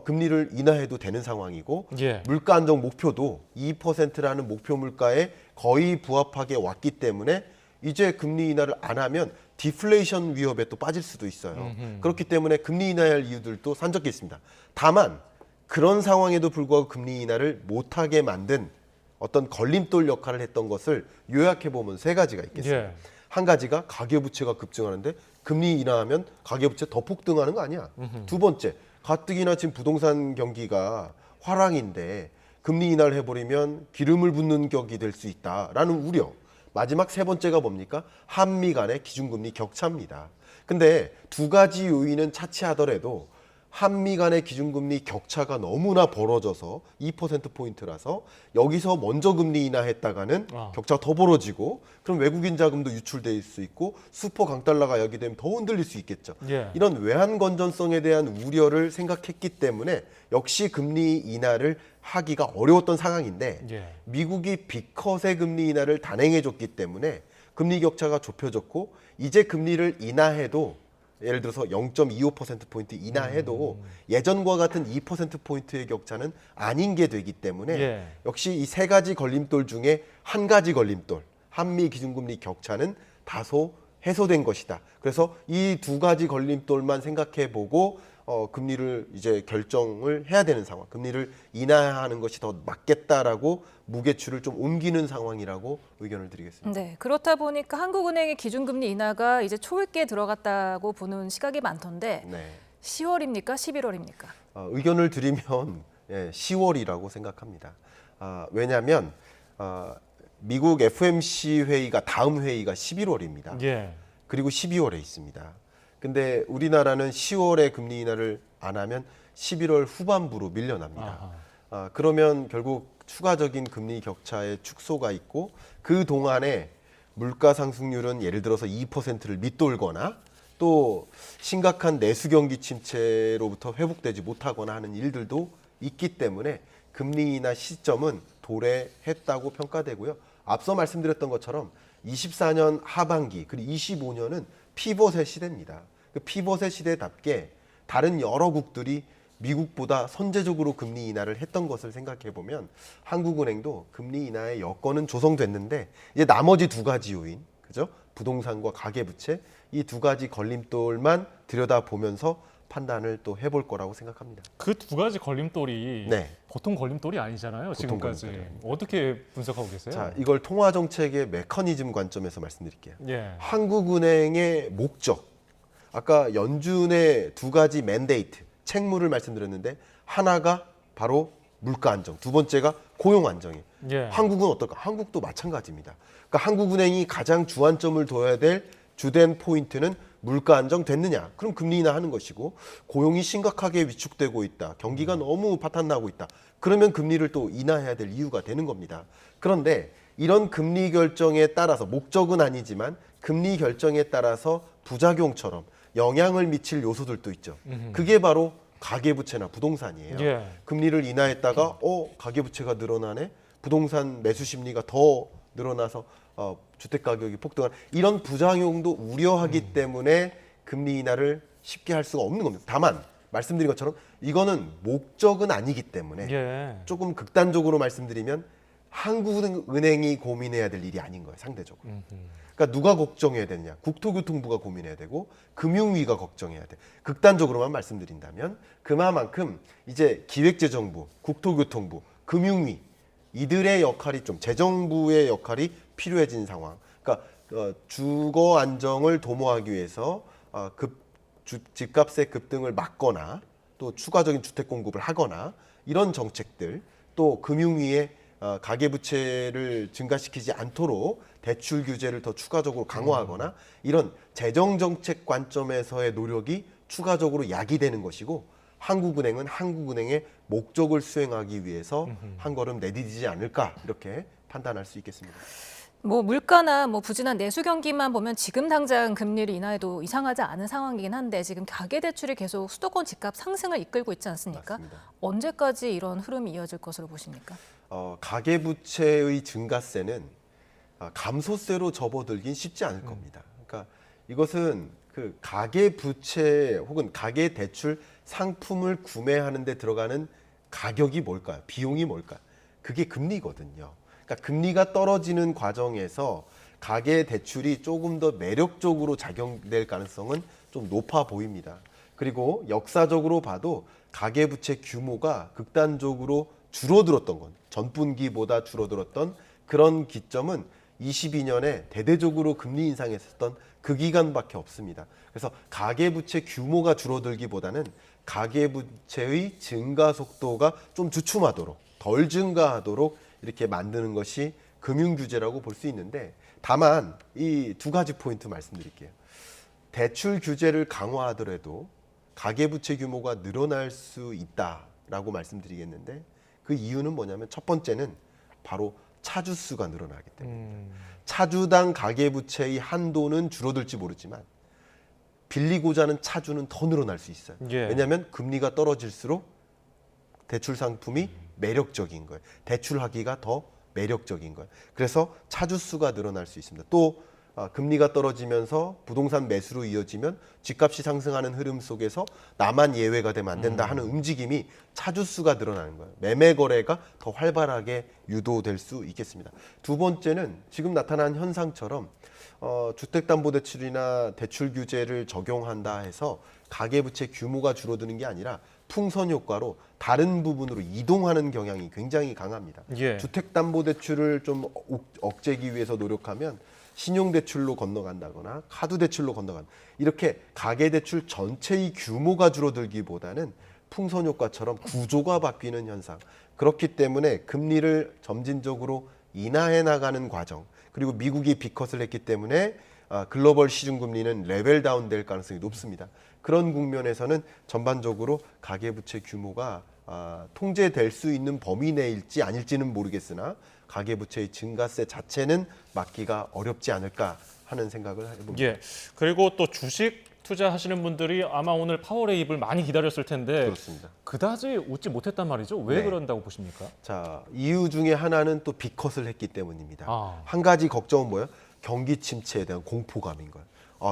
금리를 인하해도 되는 상황이고 예. 물가 안정 목표도 2%라는 목표 물가에 거의 부합하게 왔기 때문에 이제 금리 인하를 안 하면 디플레이션 위협에 또 빠질 수도 있어요. 그렇기 때문에 금리 인하할 이유들도 산적해 있습니다. 다만 그런 상황에도 불구하고 금리 인하를 못하게 만든 어떤 걸림돌 역할을 했던 것을 요약해 보면 세 가지가 있겠습니다. 예. 한 가지가 가계부채가 급증하는데 금리 인하하면 가계부채 더 폭등하는 거 아니야. 두 번째, 가뜩이나 지금 부동산 경기가 화랑인데 금리 인하를 해버리면 기름을 붓는 격이 될 수 있다라는 우려. 마지막 세 번째가 뭡니까? 한미 간의 기준금리 격차입니다. 근데 두 가지 요인은 차치하더라도 한미 간의 기준금리 격차가 너무나 벌어져서 2%포인트라서 여기서 먼저 금리 인하했다가는 격차가 더 벌어지고 그럼 외국인 자금도 유출될 수 있고 수퍼 강달러가 야기되면 더 흔들릴 수 있겠죠. 예. 이런 외환 건전성에 대한 우려를 생각했기 때문에 역시 금리 인하를 하기가 어려웠던 상황인데 예. 미국이 B컷의 금리 인하를 단행해줬기 때문에 금리 격차가 좁혀졌고 이제 금리를 인하해도 예를 들어서 0.25%포인트 인하해도 예전과 같은 2%포인트의 격차는 아닌 게 되기 때문에 예. 역시 이 세 가지 걸림돌 중에 한 가지 걸림돌, 한미 기준금리 격차는 다소 해소된 것이다. 그래서 이 두 가지 걸림돌만 생각해보고 금리를 이제 결정을 해야 되는 상황, 금리를 인하하는 것이 더 맞겠다라고 무게추를 좀 옮기는 상황이라고 의견을 드리겠습니다. 네, 그렇다 보니까 한국은행의 기준금리 인하가 이제 초읽기에 들어갔다고 보는 시각이 많던데 네. 10월입니까? 11월입니까? 의견을 드리면 10월이라고 생각합니다. 왜냐하면 미국 FOMC 회의가 다음 회의가 11월입니다. 예. 그리고 12월에 있습니다. 근데 우리나라는 10월에 금리 인하를 안 하면 11월 후반부로 밀려납니다. 그러면 결국 추가적인 금리 격차의 축소가 있고 그 동안에 물가 상승률은 예를 들어서 2%를 밑돌거나 또 심각한 내수 경기 침체로부터 회복되지 못하거나 하는 일들도 있기 때문에 금리 인하 시점은 도래했다고 평가되고요. 앞서 말씀드렸던 것처럼 24년 하반기 그리고 25년은 피벗의 시대입니다. 그 피벗의 시대답게 다른 여러 국들이 미국보다 선제적으로 금리 인하를 했던 것을 생각해 보면 한국은행도 금리 인하의 여건은 조성됐는데 이제 나머지 두 가지 요인, 그죠? 부동산과 가계부채 이 두 가지 걸림돌만 들여다보면서 판단을 또 해볼 거라고 생각합니다. 그 두 가지 걸림돌이 네. 보통 걸림돌이 아니잖아요. 지금까지. 어떻게 분석하고 계세요? 자, 이걸 통화 정책의 메커니즘 관점에서 말씀드릴게요. 예. 한국은행의 목적, 아까 연준의 두 가지 맨데이트, 책무를 말씀드렸는데 하나가 바로 물가 안정, 두 번째가 고용 안정이에요. 예. 한국은 어떨까? 한국도 마찬가지입니다. 그러니까 한국은행이 가장 주안점을 둬야 될 주된 포인트는 물가 안정 됐느냐? 그럼 금리 인하하는 것이고 고용이 심각하게 위축되고 있다. 경기가 너무 파탄나고 있다. 그러면 금리를 또 인하해야 될 이유가 되는 겁니다. 그런데 이런 금리 결정에 따라서 목적은 아니지만 금리 결정에 따라서 부작용처럼 영향을 미칠 요소들도 있죠. 그게 바로 가계부채나 부동산이에요. 예. 금리를 인하했다가 가계부채가 늘어나네. 부동산 매수 심리가 더 늘어나서 주택 가격이 폭등한 이런 부작용도 우려하기 때문에 금리 인하를 쉽게 할 수가 없는 겁니다. 다만 말씀드린 것처럼 이거는 목적은 아니기 때문에 예. 조금 극단적으로 말씀드리면 한국은행이 고민해야 될 일이 아닌 거예요. 상대적으로. 그러니까 누가 걱정해야 되느냐. 국토교통부가 고민해야 되고 금융위가 걱정해야 돼. 극단적으로만 말씀드린다면 그만큼 이제 기획재정부, 국토교통부, 금융위 이들의 역할이 좀 재정부의 역할이 필요해진 상황. 그러니까 주거 안정을 도모하기 위해서 집값의 급등을 막거나 또 추가적인 주택 공급을 하거나 이런 정책들 또 금융위에 가계부채를 증가시키지 않도록 대출 규제를 더 추가적으로 강화하거나 이런 재정정책 관점에서의 노력이 추가적으로 야기되는 것이고 한국은행은 한국은행의 목적을 수행하기 위해서 한 걸음 내디디지 않을까 이렇게 판단할 수 있겠습니다. 뭐 물가나 뭐 부진한 내수 경기만 보면 지금 당장 금리를 인하해도 이상하지 않은 상황이긴 한데 지금 가계 대출이 계속 수도권 집값 상승을 이끌고 있지 않습니까? 맞습니다. 언제까지 이런 흐름이 이어질 것으로 보십니까? 가계 부채의 증가세는 감소세로 접어들긴 쉽지 않을 겁니다. 그러니까 이것은 그 가계 부채 혹은 가계 대출 상품을 구매하는 데 들어가는 가격이 뭘까요? 비용이 뭘까요? 그게 금리거든요. 그러니까 금리가 떨어지는 과정에서 가계 대출이 조금 더 매력적으로 작용될 가능성은 좀 높아 보입니다. 그리고 역사적으로 봐도 가계 부채 규모가 극단적으로 줄어들었던 건 전분기보다 줄어들었던 그런 기점은 22년에 대대적으로 금리 인상했었던 그 기간밖에 없습니다. 그래서 가계부채 규모가 줄어들기보다는 가계부채의 증가 속도가 좀 주춤하도록 덜 증가하도록 이렇게 만드는 것이 금융규제라고 볼 수 있는데 다만 이 두 가지 포인트 말씀드릴게요. 대출 규제를 강화하더라도 가계부채 규모가 늘어날 수 있다라고 말씀드리겠는데 그 이유는 뭐냐면 첫 번째는 바로 차주수가 늘어나기 때문입니다. 차주당 가계부채의 한도는 줄어들지 모르지만 빌리고자 하는 차주는 더 늘어날 수 있어요. 예. 왜냐하면 금리가 떨어질수록 대출 상품이 매력적인 거예요. 대출하기가 더 매력적인 거예요. 그래서 차주수가 늘어날 수 있습니다. 또 금리가 떨어지면서 부동산 매수로 이어지면 집값이 상승하는 흐름 속에서 나만 예외가 되면 안 된다 하는 움직임이 차주수가 늘어나는 거예요. 매매 거래가 더 활발하게 유도될 수 있겠습니다. 두 번째는 지금 나타난 현상처럼 주택담보대출이나 대출 규제를 적용한다 해서 가계부채 규모가 줄어드는 게 아니라 풍선 효과로 다른 부분으로 이동하는 경향이 굉장히 강합니다. 예. 주택담보대출을 좀 억제하기 위해서 노력하면 신용대출로 건너간다거나 카드대출로 건너간다. 이렇게 가계대출 전체의 규모가 줄어들기보다는 풍선 효과처럼 구조가 바뀌는 현상. 그렇기 때문에 금리를 점진적으로 인하해 나가는 과정. 그리고 미국이 빅컷을 했기 때문에 글로벌 시중금리는 레벨 다운 될 가능성이 높습니다. 그런 국면에서는 전반적으로 가계부채 규모가 통제될 수 있는 범위 내일지 아닐지는 모르겠으나 가계부채의 증가세 자체는 막기가 어렵지 않을까 하는 생각을 해봅니다. 예. 그리고 또 주식 투자하시는 분들이 아마 오늘 파워레이블 많이 기다렸을 텐데 그렇습니다. 그다지 웃지 못했단 말이죠. 왜 네. 그런다고 보십니까? 자, 이유 중에 하나는 또 빅컷을 했기 때문입니다. 아. 한 가지 걱정은 뭐예요? 경기 침체에 대한 공포감인 거예요.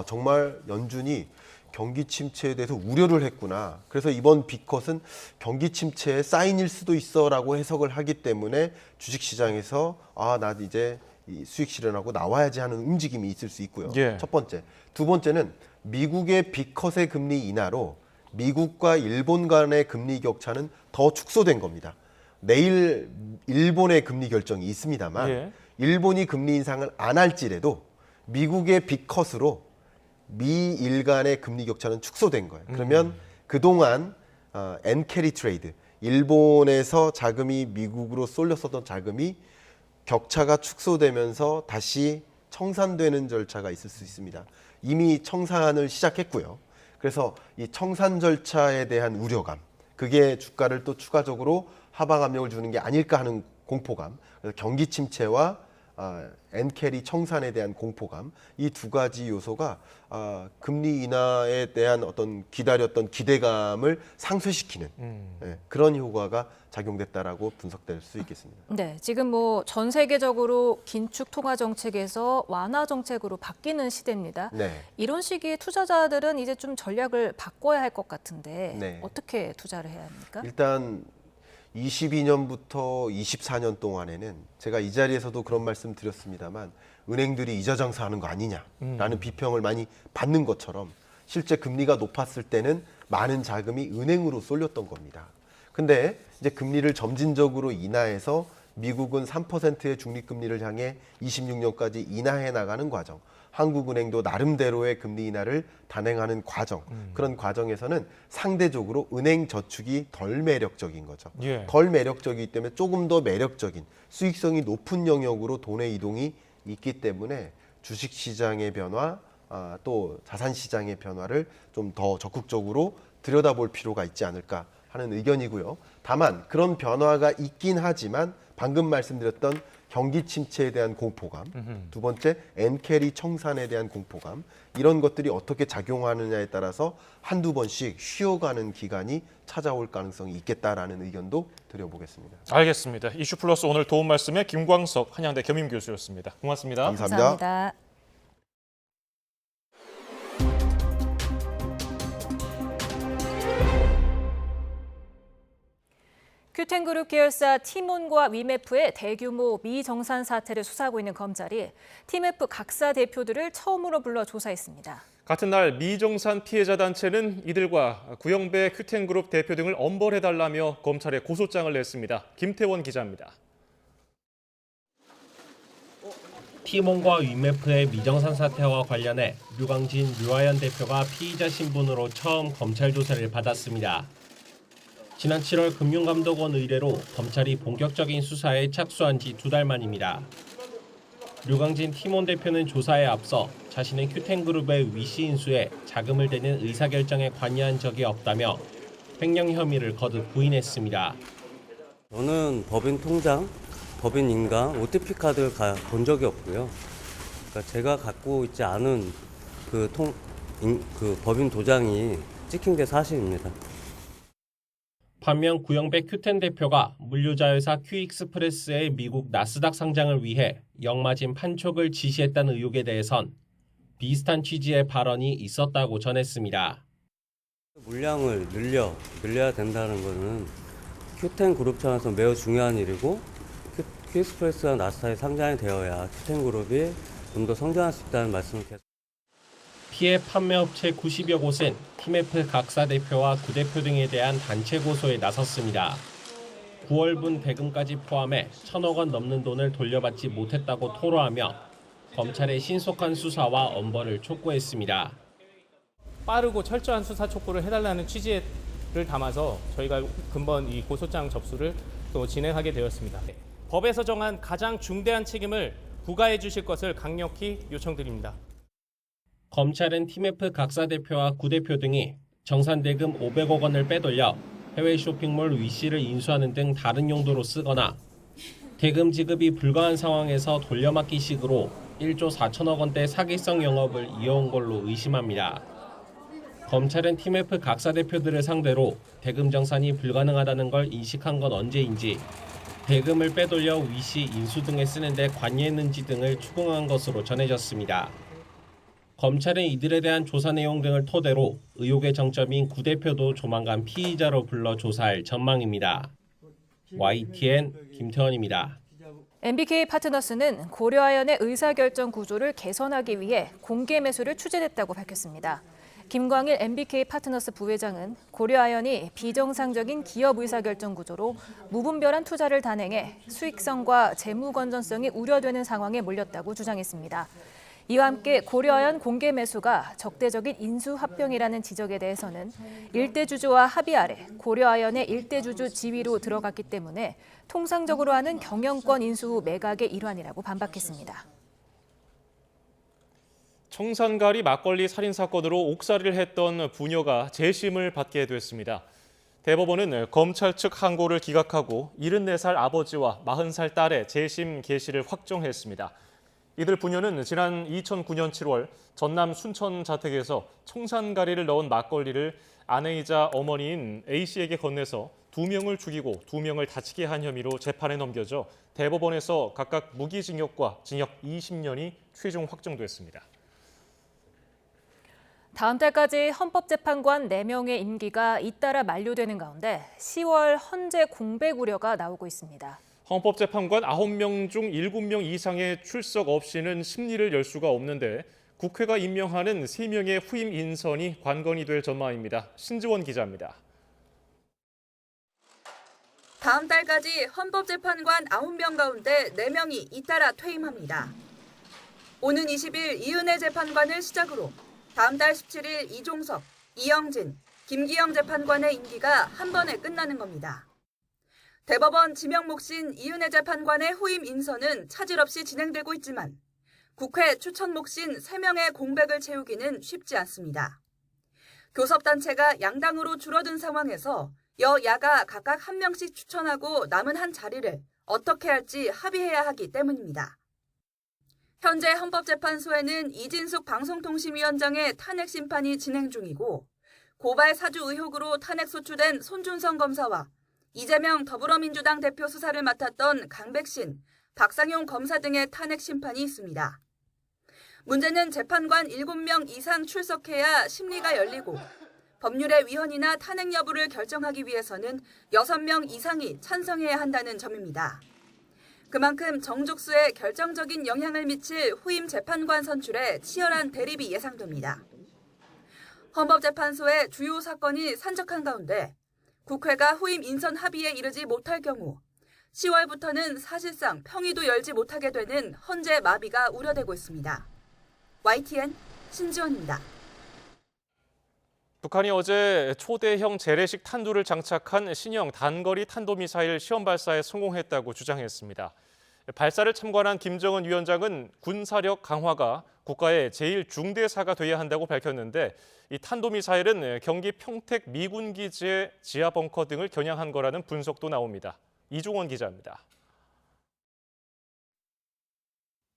정말 연준이 경기 침체에 대해서 우려를 했구나. 그래서 이번 빅컷은 경기 침체의 사인일 수도 있어라고 해석을 하기 때문에 주식시장에서 나 이제 이 수익 실현하고 나와야지 하는 움직임이 있을 수 있고요. 예. 첫 번째. 두 번째는 미국의 빅컷의 금리 인하로 미국과 일본 간의 금리 격차는 더 축소된 겁니다. 내일 일본의 금리 결정이 있습니다만 예. 일본이 금리 인상을 안 할지라도 미국의 빅컷으로 미일 간의 금리 격차는 축소된 거예요. 그러면 그동안 엔캐리 트레이드, 일본에서 자금이 미국으로 쏠렸었던 자금이 격차가 축소되면서 다시 청산되는 절차가 있을 수 있습니다. 이미 청산을 시작했고요. 그래서 이 청산 절차에 대한 우려감, 그게 주가를 또 추가적으로 하방 압력을 주는 게 아닐까 하는 공포감, 그래서 경기 침체와 엔캐리 청산에 대한 공포감, 이 두 가지 요소가 금리 인하에 대한 어떤 기다렸던 기대감을 상쇄시키는 그런 효과가 작용됐다라고 분석될 수 있겠습니다. 네, 지금 뭐 전 세계적으로 긴축 통화 정책에서 완화 정책으로 바뀌는 시대입니다. 네. 이런 시기에 투자자들은 이제 좀 전략을 바꿔야 할 것 같은데 네. 어떻게 투자를 해야 합니까? 일단 22년부터 24년 동안에는 제가 이 자리에서도 그런 말씀 드렸습니다만 은행들이 이자 장사하는 거 아니냐라는 비평을 많이 받는 것처럼 실제 금리가 높았을 때는 많은 자금이 은행으로 쏠렸던 겁니다. 근데 이제 금리를 점진적으로 인하해서 미국은 3%의 중립금리를 향해 26년까지 인하해 나가는 과정, 한국은행도 나름대로의 금리 인하를 단행하는 과정, 그런 과정에서는 상대적으로 은행 저축이 덜 매력적인 거죠. 예. 덜 매력적이기 때문에 조금 더 매력적인 수익성이 높은 영역으로 돈의 이동이 있기 때문에 주식시장의 변화, 또 자산시장의 변화를 좀 더 적극적으로 들여다볼 필요가 있지 않을까 하는 의견이고요. 다만 그런 변화가 있긴 하지만 방금 말씀드렸던 경기 침체에 대한 공포감, 두 번째 엔캐리 청산에 대한 공포감, 이런 것들이 어떻게 작용하느냐에 따라서 한두 번씩 쉬어가는 기간이 찾아올 가능성이 있겠다라는 의견도 드려보겠습니다. 알겠습니다. 이슈 플러스 오늘 도움 말씀에 김광석 한양대 겸임 교수였습니다. 고맙습니다. 감사합니다. 큐텐그룹 계열사 티몬과 위메프의 대규모 미정산 사태를 수사하고 있는 검찰이 티메프 각사 대표들을 처음으로 불러 조사했습니다. 같은 날 미정산 피해자 단체는 이들과 구영배 큐텐그룹 대표 등을 엄벌해달라며 검찰에 고소장을 냈습니다. 김태원 기자입니다. 티몬과 위메프의 미정산 사태와 관련해 류광진, 류하연 대표가 피의자 신분으로 처음 검찰 조사를 받았습니다. 지난 7월 금융감독원 의뢰로 검찰이 본격적인 수사에 착수한 지 2달 만입니다. 류광진 티몬 대표는 조사에 앞서 자신은 큐텐그룹의 위시 인수에 자금을 대는 의사결정에 관여한 적이 없다며 횡령 혐의를 거듭 부인했습니다. 저는 법인 통장, 법인 인감, OTP 카드를 본 적이 없고요. 그러니까 제가 갖고 있지 않은 그 법인 도장이 찍힌 게 사실입니다. 반면 구영배 큐텐 대표가 물류자회사 큐익스프레스의 미국 나스닥 상장을 위해 역마진 판촉을 지시했다는 의혹에 대해선 비슷한 취지의 발언이 있었다고 전했습니다. 물량을 늘려야 된다는 것은 큐텐 그룹 차원에서 매우 중요한 일이고 큐익스프레스와 나스닥이 상장이 되어야 큐텐 그룹이 좀 더 성장할 수 있다는 말씀을 계속. 피해 판매업체 90여 곳은 티메프 각사 대표와 구대표 등에 대한 단체 고소에 나섰습니다. 9월분 대금까지 포함해 1,000억 원 넘는 돈을 돌려받지 못했다고 토로하며 검찰의 신속한 수사와 엄벌을 촉구했습니다. 빠르고 철저한 수사 촉구를 해달라는 취지를 담아서 저희가 근본 이 고소장 접수를 또 진행하게 되었습니다. 법에서 정한 가장 중대한 책임을 부과해 주실 것을 강력히 요청드립니다. 검찰은 티메프 각사 대표와 구대표 등이 정산대금 500억 원을 빼돌려 해외 쇼핑몰 위시를 인수하는 등 다른 용도로 쓰거나 대금 지급이 불가한 상황에서 돌려막기식으로 1조 4천억 원대 사기성 영업을 이어온 걸로 의심합니다. 검찰은 TMF 각사 대표들을 상대로 대금 정산이 불가능하다는 걸 인식한 건 언제인지, 대금을 빼돌려 위시 인수 등에 쓰는 데 관여했는지 등을 추궁한 것으로 전해졌습니다. 검찰은 이들에 대한 조사 내용 등을 토대로 의혹의 정점인 구 대표도 조만간 피의자로 불러 조사할 전망입니다. YTN 김태원입니다. MBK 파트너스는 고려아연의 의사결정 구조를 개선하기 위해 공개 매수를 추진했다고 밝혔습니다. 김광일 MBK 파트너스 부회장은 고려아연이 비정상적인 기업 의사결정 구조로 무분별한 투자를 단행해 수익성과 재무 건전성이 우려되는 상황에 몰렸다고 주장했습니다. 이와 함께 고려아연 공개 매수가 적대적인 인수합병이라는 지적에 대해서는 일대주주와 합의 아래 고려아연의 일대주주 지위로 들어갔기 때문에 통상적으로 하는 경영권 인수 후 매각의 일환이라고 반박했습니다. 청산가리 막걸리 살인 사건으로 옥살이를 했던 부녀가 재심을 받게 됐습니다. 대법원은 검찰 측 항고를 기각하고 74살 아버지와 40살 딸의 재심 개시를 확정했습니다. 이들 부녀는 지난 2009년 7월 전남 순천 자택에서 청산가리를 넣은 막걸리를 아내이자 어머니인 A씨에게 건네서 2명을 죽이고 2명을 다치게 한 혐의로 재판에 넘겨져 대법원에서 각각 무기징역과 징역 20년이 최종 확정됐습니다. 다음 달까지 헌법재판관 4명의 임기가 잇따라 만료되는 가운데 10월 헌재 공백 우려가 나오고 있습니다. 헌법재판관 9명 중 7명 이상의 출석 없이는 심리를 열 수가 없는데 국회가 임명하는 3명의 후임 인선이 관건이 될 전망입니다. 신지원 기자입니다. 다음 달까지 헌법재판관 9명 가운데 4명이 잇따라 퇴임합니다. 오는 20일 이은혜 재판관을 시작으로 다음 달 17일 이종석, 이영진, 김기영 재판관의 임기가 한 번에 끝나는 겁니다. 대법원 지명 몫인 이은혜 재판관의 후임 인선은 차질 없이 진행되고 있지만 국회 추천 몫인 3명의 공백을 채우기는 쉽지 않습니다. 교섭단체가 양당으로 줄어든 상황에서 여야가 각각 1명씩 추천하고 남은 한 자리를 어떻게 할지 합의해야 하기 때문입니다. 현재 헌법재판소에는 이진숙 방송통신위원장의 탄핵 심판이 진행 중이고 고발 사주 의혹으로 탄핵 소추된 손준성 검사와 이재명 더불어민주당 대표 수사를 맡았던 강백신, 박상용 검사 등의 탄핵 심판이 있습니다. 문제는 재판관 7명 이상 출석해야 심리가 열리고 법률의 위헌이나 탄핵 여부를 결정하기 위해서는 6명 이상이 찬성해야 한다는 점입니다. 그만큼 정족수에 결정적인 영향을 미칠 후임 재판관 선출에 치열한 대립이 예상됩니다. 헌법재판소의 주요 사건이 산적한 가운데 국회가 후임 인선 합의에 이르지 못할 경우 10월부터는 사실상 평의도 열지 못하게 되는 헌재 마비가 우려되고 있습니다. YTN 신지원입니다. 북한이 어제 초대형 재래식 탄두를 장착한 신형 단거리 탄도미사일 시험 발사에 성공했다고 주장했습니다. 발사를 참관한 김정은 위원장은 군사력 강화가 국가의 제일 중대사가 돼야 한다고 밝혔는데 이 탄도미사일은 경기 평택 미군 기지의 지하 벙커 등을 겨냥한 거라는 분석도 나옵니다. 이종원 기자입니다.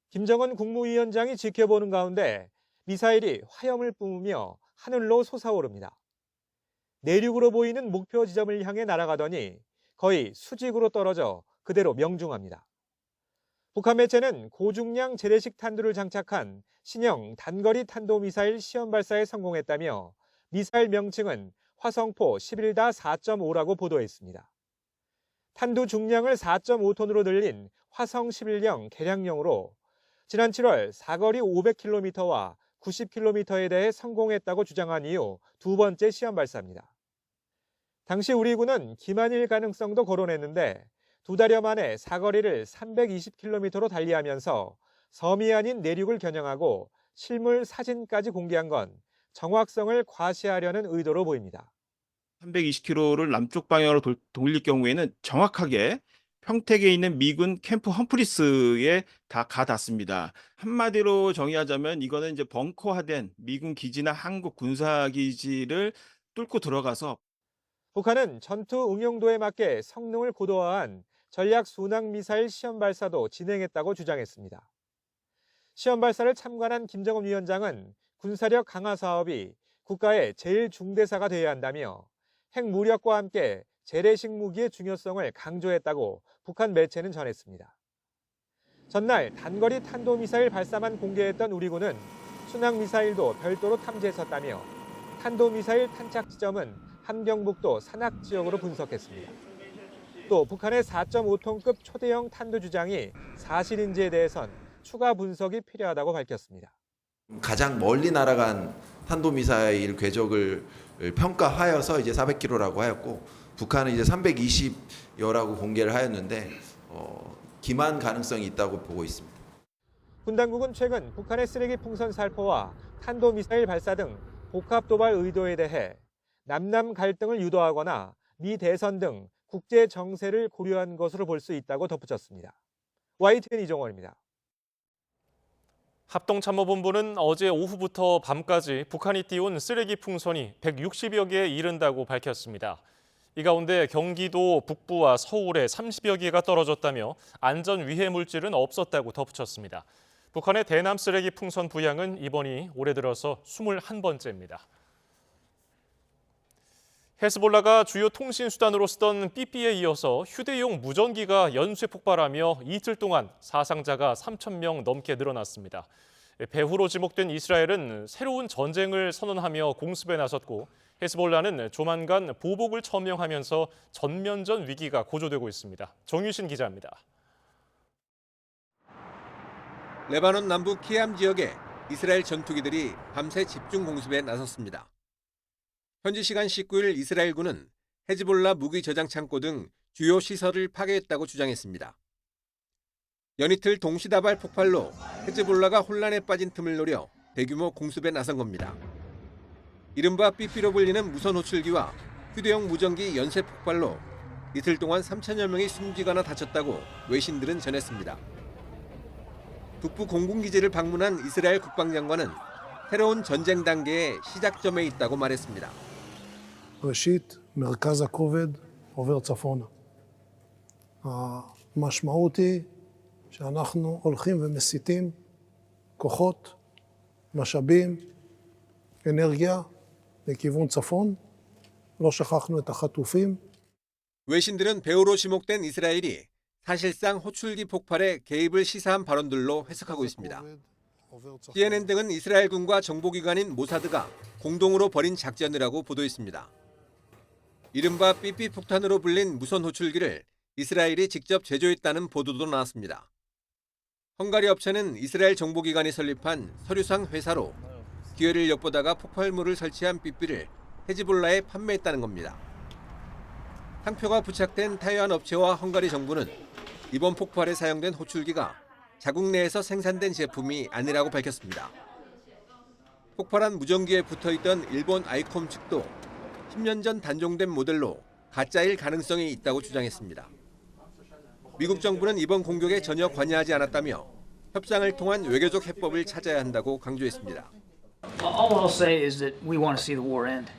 김정은 국무위원장이 지켜보는 가운데 미사일이 화염을 뿜으며 하늘로 솟아오릅니다. 내륙으로 보이는 목표 지점을 향해 날아가더니 거의 수직으로 떨어져 그대로 명중합니다. 북한 매체는 고중량 재래식 탄두를 장착한 신형 단거리 탄도미사일 시험 발사에 성공했다며 미사일 명칭은 화성포 11-4.5라고 보도했습니다. 탄두 중량을 4.5톤으로 늘린 화성 11형 개량형으로 지난 7월 사거리 500km와 90km에 대해 성공했다고 주장한 이후 두 번째 시험 발사입니다. 당시 우리 군은 기만일 가능성도 거론했는데 2달여 만에 사거리를 320km로 달리하면서 섬이 아닌 내륙을 겨냥하고 실물 사진까지 공개한 건 정확성을 과시하려는 의도로 보입니다. 320km를 남쪽 방향으로 돌릴 경우에는 정확하게 평택에 있는 미군 캠프 험프리스에 다 닿습니다. 한마디로 정의하자면 이거는 이제 벙커화된 미군 기지나 한국 군사기지를 뚫고 들어가서 북한은 전투 응용도에 맞게 성능을 고도화한 전략 순항 미사일 시험 발사도 진행했다고 주장했습니다. 시험 발사를 참관한 김정은 위원장은 군사력 강화 사업이 국가의 제일 중대사가 되어야 한다며 핵무력과 함께 재래식 무기의 중요성을 강조했다고 북한 매체는 전했습니다. 전날 단거리 탄도미사일 발사만 공개했던 우리 군은 순항미사일도 별도로 탐지했었다며 탄도미사일 탄착 지점은 함경북도 산악 지역으로 분석했습니다. 또 북한의 4.5톤급 초대형 탄도 주장이 사실인지에 대해선 추가 분석이 필요하다고 밝혔습니다. 가장 멀리 날아간 탄도미사일 궤적을 평가하여서 이제 400km라고 하였고 북한은 이제 320여라고 공개를 하였는데 기만 가능성이 있다고 보고 있습니다. 군 당국은 최근 북한의 쓰레기 풍선 살포와 탄도미사일 발사 등 복합 도발 의도에 대해 남남 갈등을 유도하거나 미 대선 등 국제 정세를 고려한 것으로 볼 수 있다고 덧붙였습니다. YTN 이종원입니다. 합동참모본부는 어제 오후부터 밤까지 북한이 띄운 쓰레기 풍선이 160여 개에 이른다고 밝혔습니다. 이 가운데 경기도 북부와 서울에 30여 개가 떨어졌다며 안전 위해 물질은 없었다고 덧붙였습니다. 북한의 대남 쓰레기 풍선 부양은 이번이 올해 들어서 21번째입니다. 헤즈볼라가 주요 통신 수단으로 쓰던 삐삐에 이어서 휴대용 무전기가 연쇄 폭발하며 이틀 동안 사상자가 3,000명 넘게 늘어났습니다. 배후로 지목된 이스라엘은 새로운 전쟁을 선언하며 공습에 나섰고 헤즈볼라는 조만간 보복을 천명하면서 전면전 위기가 고조되고 있습니다. 정유신 기자입니다. 레바논 남부 키암 지역에 이스라엘 전투기들이 밤새 집중 공습에 나섰습니다. 현지 시간 19일 이스라엘군은 헤즈볼라 무기 저장 창고 등 주요 시설을 파괴했다고 주장했습니다. 연이틀 동시다발 폭발로 헤즈볼라가 혼란에 빠진 틈을 노려 대규모 공습에 나선 겁니다. 이른바 삐삐로 불리는 무선 호출기와 휴대용 무전기 연쇄 폭발로 이틀 동안 3천여 명이 숨지거나 다쳤다고 외신들은 전했습니다. 북부 공군기지를 방문한 이스라엘 국방장관은 새로운 전쟁 단계의 시작점에 있다고 말했습니다. ראשית, מרכז הכובד עובר צפונה. המשמעות היא שאנחנו הולכים ומסיטים כוחות, משאבים, אנרגיה לכיוון צפון. לא שכחנו את החטופים. 외신들은 배후로 지목된 이스라엘이 사실상 호출기 폭발에 개입을 시사한 발언들로 해석하고 있습니다. CNN 등은 이스라엘군과 정보기관인 모사드가 공동으로 벌인 작전이라고 보도했습니다. 이른바 삐삐 폭탄으로 불린 무선 호출기를 이스라엘이 직접 제조했다는 보도도 나왔습니다. 헝가리 업체는 이스라엘 정보기관이 설립한 서류상 회사로 기회를 엿보다가 폭발물을 설치한 삐삐를 헤즈볼라에 판매했다는 겁니다. 상표가 부착된 타이완 업체와 헝가리 정부는 이번 폭발에 사용된 호출기가 자국 내에서 생산된 제품이 아니라고 밝혔습니다. 폭발한 무전기에 붙어있던 일본 아이콤 측도 10년 전 단종된 모델로 가짜일 가능성이 있다고 주장했습니다. 미국 정부는 이번 공격에 전혀 관여하지 않았다며 협상을 통한 외교적 해법을 찾아야 한다고 강조했습니다. All I'll say is that we want to see the war end.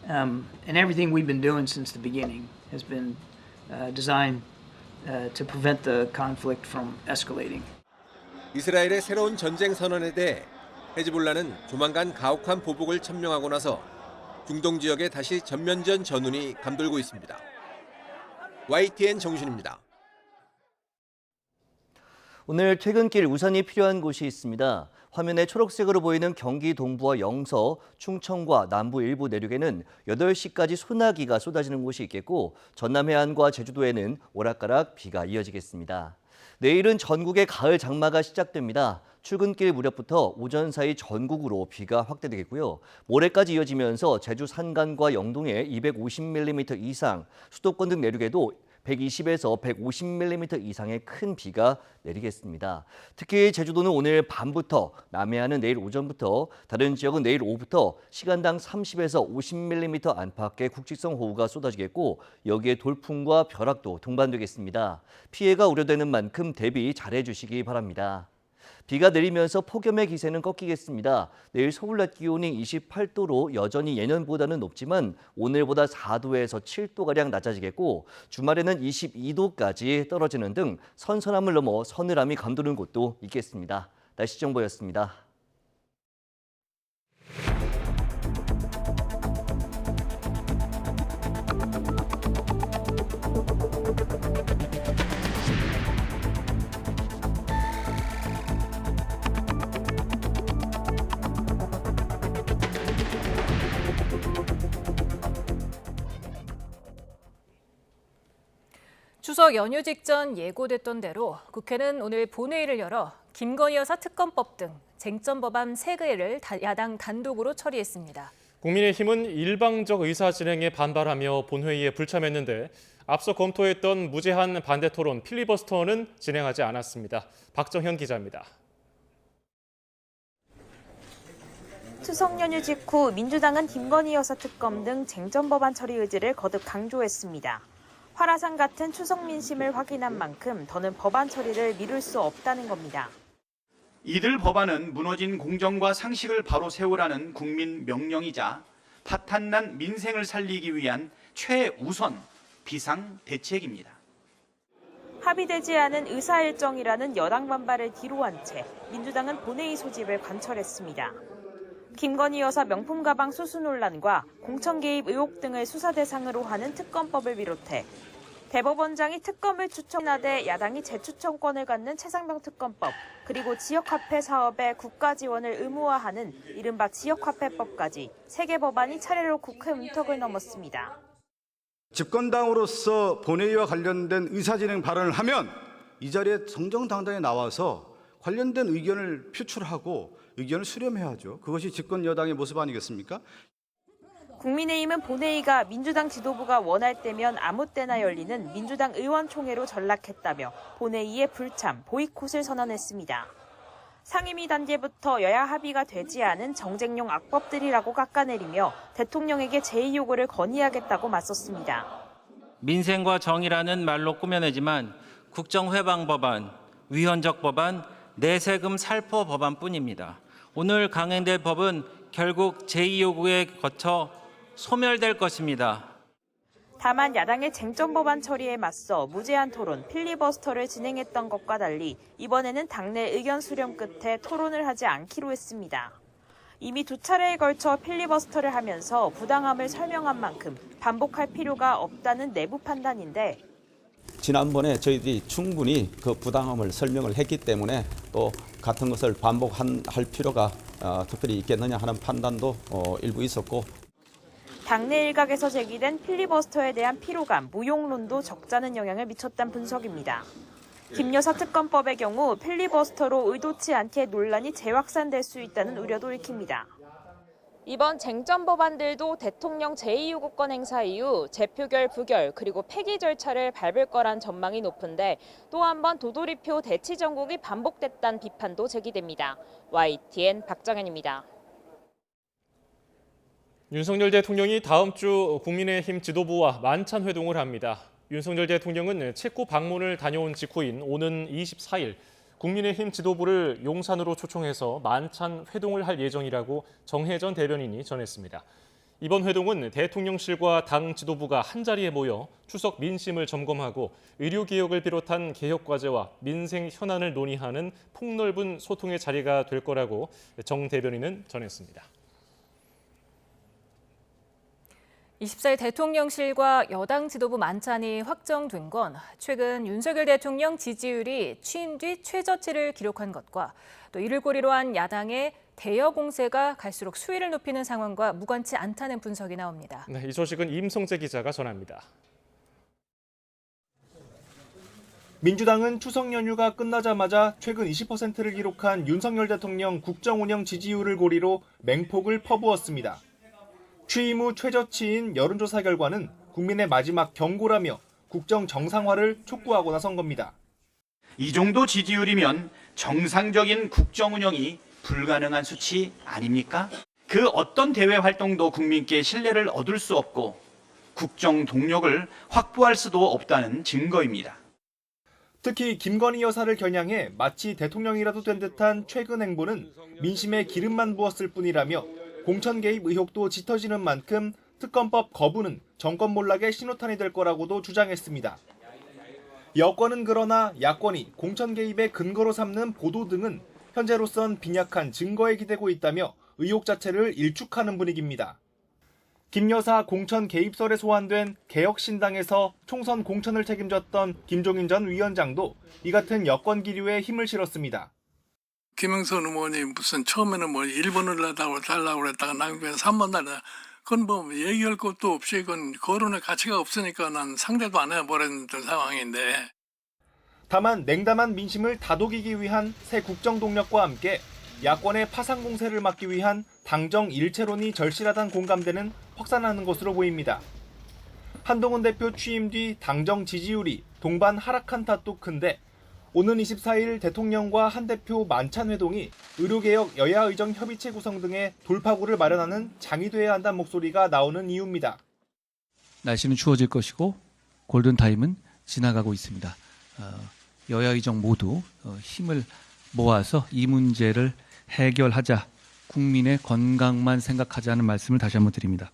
And everything we've been doing since the beginning has been designed to prevent the conflict from escalating. 이스라엘의 새로운 전쟁 선언에 대해 헤즈볼라는 조만간 가혹한 보복을 천명하고 나서 중동 지역에 다시 전면전 전운이 감돌고 있습니다. YTN 정신입니다. 오늘 퇴근길 우산이 필요한 곳이 있습니다. 화면에 초록색으로 보이는 경기 동부와 영서, 충청과 남부 일부 내륙에는 8시까지 소나기가 쏟아지는 곳이 있겠고 전남 해안과 제주도에는 오락가락 비가 이어지겠습니다. 내일은 전국의 가을 장마가 시작됩니다. 출근길 무렵부터 오전 사이 전국으로 비가 확대되겠고요. 모레까지 이어지면서 제주 산간과 영동에 250mm 이상, 수도권 등 내륙에도 120에서 150mm 이상의 큰 비가 내리겠습니다. 특히 제주도는 오늘 밤부터, 남해안은 내일 오전부터, 다른 지역은 내일 오후부터 시간당 30에서 50mm 안팎의 국지성 호우가 쏟아지겠고 여기에 돌풍과 벼락도 동반되겠습니다. 피해가 우려되는 만큼 대비 잘해 주시기 바랍니다. 비가 내리면서 폭염의 기세는 꺾이겠습니다. 내일 서울 낮 기온이 28도로 여전히 예년보다는 높지만 오늘보다 4도에서 7도가량 낮아지겠고 주말에는 22도까지 떨어지는 등 선선함을 넘어 서늘함이 감도는 곳도 있겠습니다. 날씨 정보였습니다. 추석 연휴 직전 예고됐던 대로 국회는 오늘 본회의를 열어 김건희 여사 특검법 등 쟁점 법안 3개를 야당 단독으로 처리했습니다. 국민의힘은 일방적 의사 진행에 반발하며 본회의에 불참했는데 앞서 검토했던 무제한 반대 토론 필리버스터는 진행하지 않았습니다. 박정현 기자입니다. 추석 연휴 직후 민주당은 김건희 여사 특검 등 쟁점 법안 처리 의지를 거듭 강조했습니다. 화라산 같은 추석 민심을 확인한 만큼 더는 법안 처리를 미룰 수 없다는 겁니다. 이들 법안은 무너진 공정과 상식을 바로 세우라는 국민 명령이자 파탄난 민생을 살리기 위한 최우선 비상 대책입니다. 합의되지 않은 의사일정이라는 여당 반발을 뒤로한 채 민주당은 본회의 소집을 관철했습니다. 김건희 여사 명품 가방 수수 논란과 공천 개입 의혹 등을 수사 대상으로 하는 특검법을 비롯해 대법원장이 특검을 추천하되 야당이 재추천권을 갖는 최상병 특검법, 그리고 지역화폐 사업의 국가 지원을 의무화하는 이른바 지역화폐법까지 3개 법안이 차례로 국회 문턱을 넘었습니다. 집권당으로서 본회의와 관련된 의사진행 발언을 하면 이 자리에 정정당당히 나와서 관련된 의견을 표출하고 의견을 수렴해야죠. 그것이 집권 여당의 모습 아니겠습니까? 국민의힘은 본회의가 민주당 지도부가 원할 때면 아무 때나 열리는 민주당 의원총회로 전락했다며 본회의에 불참, 보이콧을 선언했습니다. 상임위 단계부터 여야 합의가 되지 않은 정쟁용 악법들이라고 깎아내리며 대통령에게 제의 요구를 건의하겠다고 맞섰습니다. 민생과 정의라는 말로 꾸며내지만 국정회방 법안, 위헌적 법안, 내세금 살포 법안뿐입니다. 오늘 강행될 법은 결국 제의 요구에 거쳐 소멸될 것입니다. 다만 야당의 쟁점 법안 처리에 맞서 무제한 토론, 필리버스터를 진행했던 것과 달리 이번에는 당내 의견 수렴 끝에 토론을 하지 않기로 했습니다. 이미 2차례에 걸쳐 필리버스터를 하면서 부당함을 설명한 만큼 반복할 필요가 없다는 내부 판단인데 지난번에 저희들이 충분히 그 부당함을 설명을 했기 때문에 또 같은 것을 반복할 필요가 특별히 있겠느냐 하는 판단도 일부 있었고 당내 일각에서 제기된 필리버스터에 대한 피로감, 무용론도 적잖은 영향을 미쳤다는 분석입니다. 김 여사 특검법의 경우 필리버스터로 의도치 않게 논란이 재확산될 수 있다는 우려도 읽힙니다. 이번 쟁점 법안들도 대통령 제2요구권 행사 이후 재표결, 부결, 그리고 폐기 절차를 밟을 거란 전망이 높은데 또 한 번 도돌이표 대치 전국이 반복됐다는 비판도 제기됩니다. YTN 박정현입니다. 윤석열 대통령이 다음 주 국민의힘 지도부와 만찬 회동을 합니다. 윤석열 대통령은 체코 방문을 다녀온 직후인 오는 24일 국민의힘 지도부를 용산으로 초청해서 만찬 회동을 할 예정이라고 정혜전 대변인이 전했습니다. 이번 회동은 대통령실과 당 지도부가 한자리에 모여 추석 민심을 점검하고 의료개혁을 비롯한 개혁 과제와 민생 현안을 논의하는 폭넓은 소통의 자리가 될 거라고 정 대변인은 전했습니다. 24일 대통령실과 여당 지도부 만찬이 확정된 건 최근 윤석열 대통령 지지율이 취임 뒤 최저치를 기록한 것과 또 이를 고리로 한 야당의 대여 공세가 갈수록 수위를 높이는 상황과 무관치 않다는 분석이 나옵니다. 네, 이 소식은 임성재 기자가 전합니다. 민주당은 추석 연휴가 끝나자마자 최근 20%를 기록한 윤석열 대통령 국정 운영 지지율을 고리로 맹폭을 퍼부었습니다. 취임 후 최저치인 여론조사 결과는 국민의 마지막 경고라며 국정 정상화를 촉구하고 나선 겁니다. 이 정도 지지율이면 정상적인 국정 운영이 불가능한 수치 아닙니까? 그 어떤 대외 활동도 국민께 신뢰를 얻을 수 없고 국정 동력을 확보할 수도 없다는 증거입니다. 특히 김건희 여사를 겨냥해 마치 대통령이라도 된 듯한 최근 행보는 민심에 기름만 부었을 뿐이라며 공천 개입 의혹도 짙어지는 만큼 특검법 거부는 정권 몰락의 신호탄이 될 거라고도 주장했습니다. 여권은 그러나 야권이 공천 개입의 근거로 삼는 보도 등은 현재로선 빈약한 증거에 기대고 있다며 의혹 자체를 일축하는 분위기입니다. 김 여사 공천 개입설에 소환된 개혁신당에서 총선 공천을 책임졌던 김종인 전 위원장도 이 같은 여권 기류에 힘을 실었습니다. 김영선 의원이 무슨 처음에는 뭐 1번을 달라고 그랬다가 나중에 3번 달라. 그건 뭐 얘기할 것도 없이 그건 거론의 가치가 없으니까 난 상대도 안 해버린 상황인데. 다만 냉담한 민심을 다독이기 위한 새 국정 동력과 함께 야권의 파상 공세를 막기 위한 당정 일체론이 절실하다는 공감대는 확산하는 것으로 보입니다. 한동훈 대표 취임 뒤 당정 지지율이 동반 하락한 탓도 큰데 오는 24일 대통령과 한 대표 만찬 회동이 의료개혁 여야의정 협의체 구성 등의 돌파구를 마련하는 장이 돼야 한다는 목소리가 나오는 이유입니다. 날씨는 추워질 것이고 골든타임은 지나가고 있습니다. 여야의정 모두 힘을 모아서 이 문제를 해결하자, 국민의 건강만 생각하자는 말씀을 다시 한번 드립니다.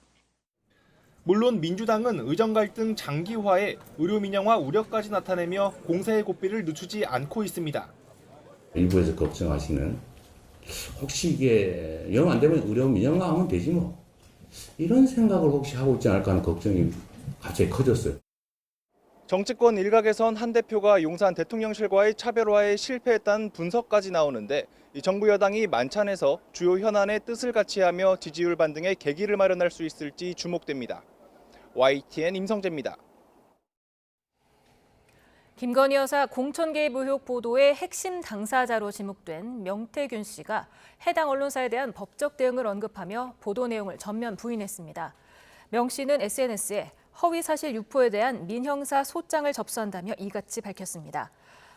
물론 민주당은 의정 갈등 장기화에 의료 민영화 우려까지 나타내며 공세의 고삐를 늦추지 않고 있습니다. 일부에서 걱정하시는 혹시 이게 영 안 되면 의료 민영화하면 되지 뭐 이런 생각을 혹시 하고 있지 않을까 하는 걱정이 갑자기 커졌어요. 정치권 일각에선 한 대표가 용산 대통령실과의 차별화에 실패했다는 분석까지 나오는데 이 정부 여당이 만찬에서 주요 현안의 뜻을 같이 하며 지지율 반등의 계기를 마련할 수 있을지 주목됩니다. YTN 임성재입니다. 김건희 여사 공천 개입 의혹 보도의 핵심 당사자로 지목된 명태균 씨가 해당 언론사에 대한 법적 대응을 언급하며 보도 내용을 전면 부인했습니다. 명 씨는 SNS에 허위 사실 유포에 대한 민형사 소장을 접수한다며 이같이 밝혔습니다.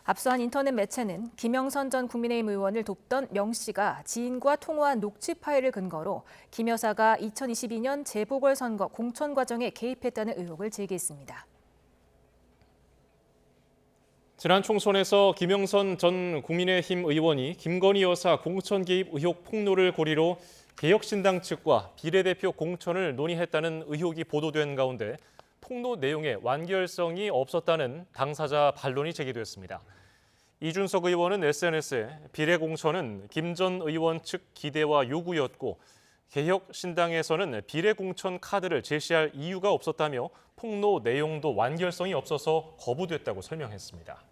앞서 한 인터넷 매체는 김영선 전 국민의힘 의원을 돕던 명 씨가 지인과 통화한 녹취 파일을 근거로 김 여사가 2022년 재보궐선거 공천 과정에 개입했다는 의혹을 제기했습니다. 지난 총선에서 김영선 전 국민의힘 의원이 김건희 여사 공천 개입 의혹 폭로를 고리로 개혁신당 측과 비례대표 공천을 논의했다는 의혹이 보도된 가운데 폭로 내용에 완결성이 없었다는 당사자 반론이 제기됐습니다. 이준석 의원은 SNS에 비례 공천은 김 전 의원 측 기대와 요구였고 개혁신당에서는 비례 공천 카드를 제시할 이유가 없었다며 폭로 내용도 완결성이 없어서 거부됐다고 설명했습니다.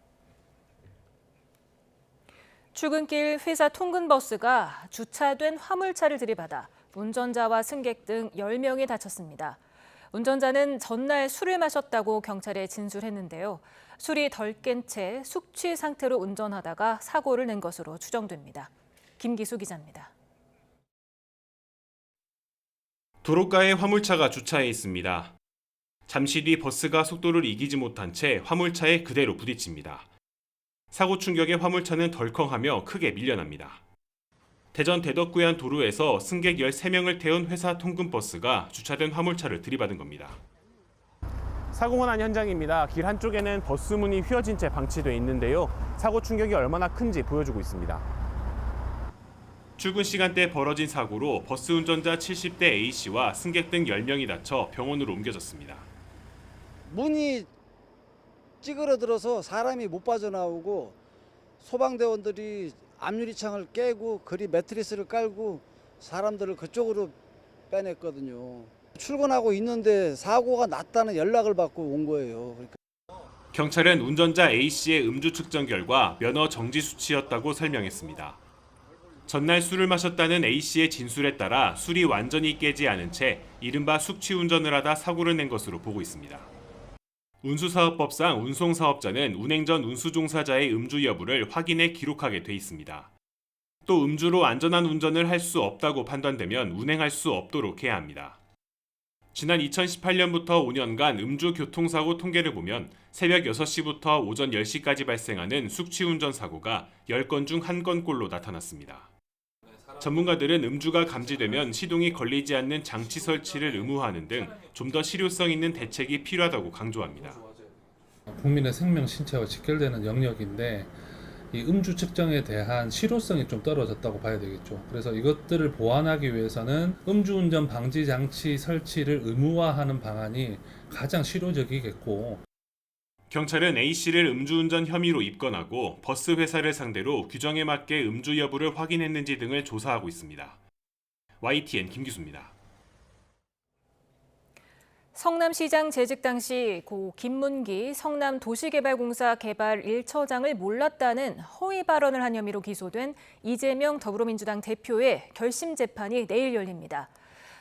출근길 회사 통근버스가 주차된 화물차를 들이받아 운전자와 승객 등 10명이 다쳤습니다. 운전자는 전날 술을 마셨다고 경찰에 진술했는데요. 술이 덜 깬 채 숙취 상태로 운전하다가 사고를 낸 것으로 추정됩니다. 김기수 기자입니다. 도로가에 화물차가 주차해 있습니다. 잠시 뒤 버스가 속도를 이기지 못한 채 화물차에 그대로 부딪힙니다. 사고 충격에 화물차는 덜컹하며 크게 밀려납니다. 대전 대덕구안 도로에서 승객 13명을 태운 회사 통근버스가 주차된 화물차를 들이받은 겁니다. 사고가 난 현장입니다. 길 한쪽에는 버스 문이 휘어진 채 방치돼 있는데요. 사고 충격이 얼마나 큰지 보여주고 있습니다. 출근 시간대 벌어진 사고로 버스 운전자 70대 A씨와 승객 등 10명이 다쳐 병원으로 옮겨졌습니다. 문이 찌그러들어서 사람이 못 빠져나오고 소방대원들이 앞유리창을 깨고 그리 매트리스를 깔고 사람들을 그쪽으로 빼냈거든요. 출근하고 있는데 사고가 났다는 연락을 받고 온 거예요. 그러니까. 경찰은 운전자 A씨의 음주 측정 결과 면허 정지 수치였다고 설명했습니다. 전날 술을 마셨다는 A씨의 진술에 따라 술이 완전히 깨지 않은 채 이른바 숙취 운전을 하다 사고를 낸 것으로 보고 있습니다. 운수사업법상 운송사업자는 운행 전 운수종사자의 음주 여부를 확인해 기록하게 돼 있습니다. 또 음주로 안전한 운전을 할 수 없다고 판단되면 운행할 수 없도록 해야 합니다. 지난 2018년부터 5년간 음주 교통사고 통계를 보면 새벽 6시부터 오전 10시까지 발생하는 숙취운전 사고가 10건 중 1건꼴로 나타났습니다. 전문가들은 음주가 감지되면 시동이 걸리지 않는 장치 설치를 의무화하는 등 좀 더 실효성 있는 대책이 필요하다고 강조합니다. 국민의 생명 신체와 직결되는 영역인데 이 음주 측정에 대한 실효성이 좀 떨어졌다고 봐야 되겠죠. 그래서 이것들을 보완하기 위해서는 음주운전 방지 장치 설치를 의무화하는 방안이 가장 실효적이겠고, 경찰은 A씨를 음주운전 혐의로 입건하고 버스 회사를 상대로 규정에 맞게 음주 여부를 확인했는지 등을 조사하고 있습니다. YTN 김기수입니다. 성남시장 재직 당시 고 김문기 성남도시개발공사 개발 1처장을 몰랐다는 허위 발언을 한 혐의로 기소된 이재명 더불어민주당 대표의 결심 재판이 내일 열립니다.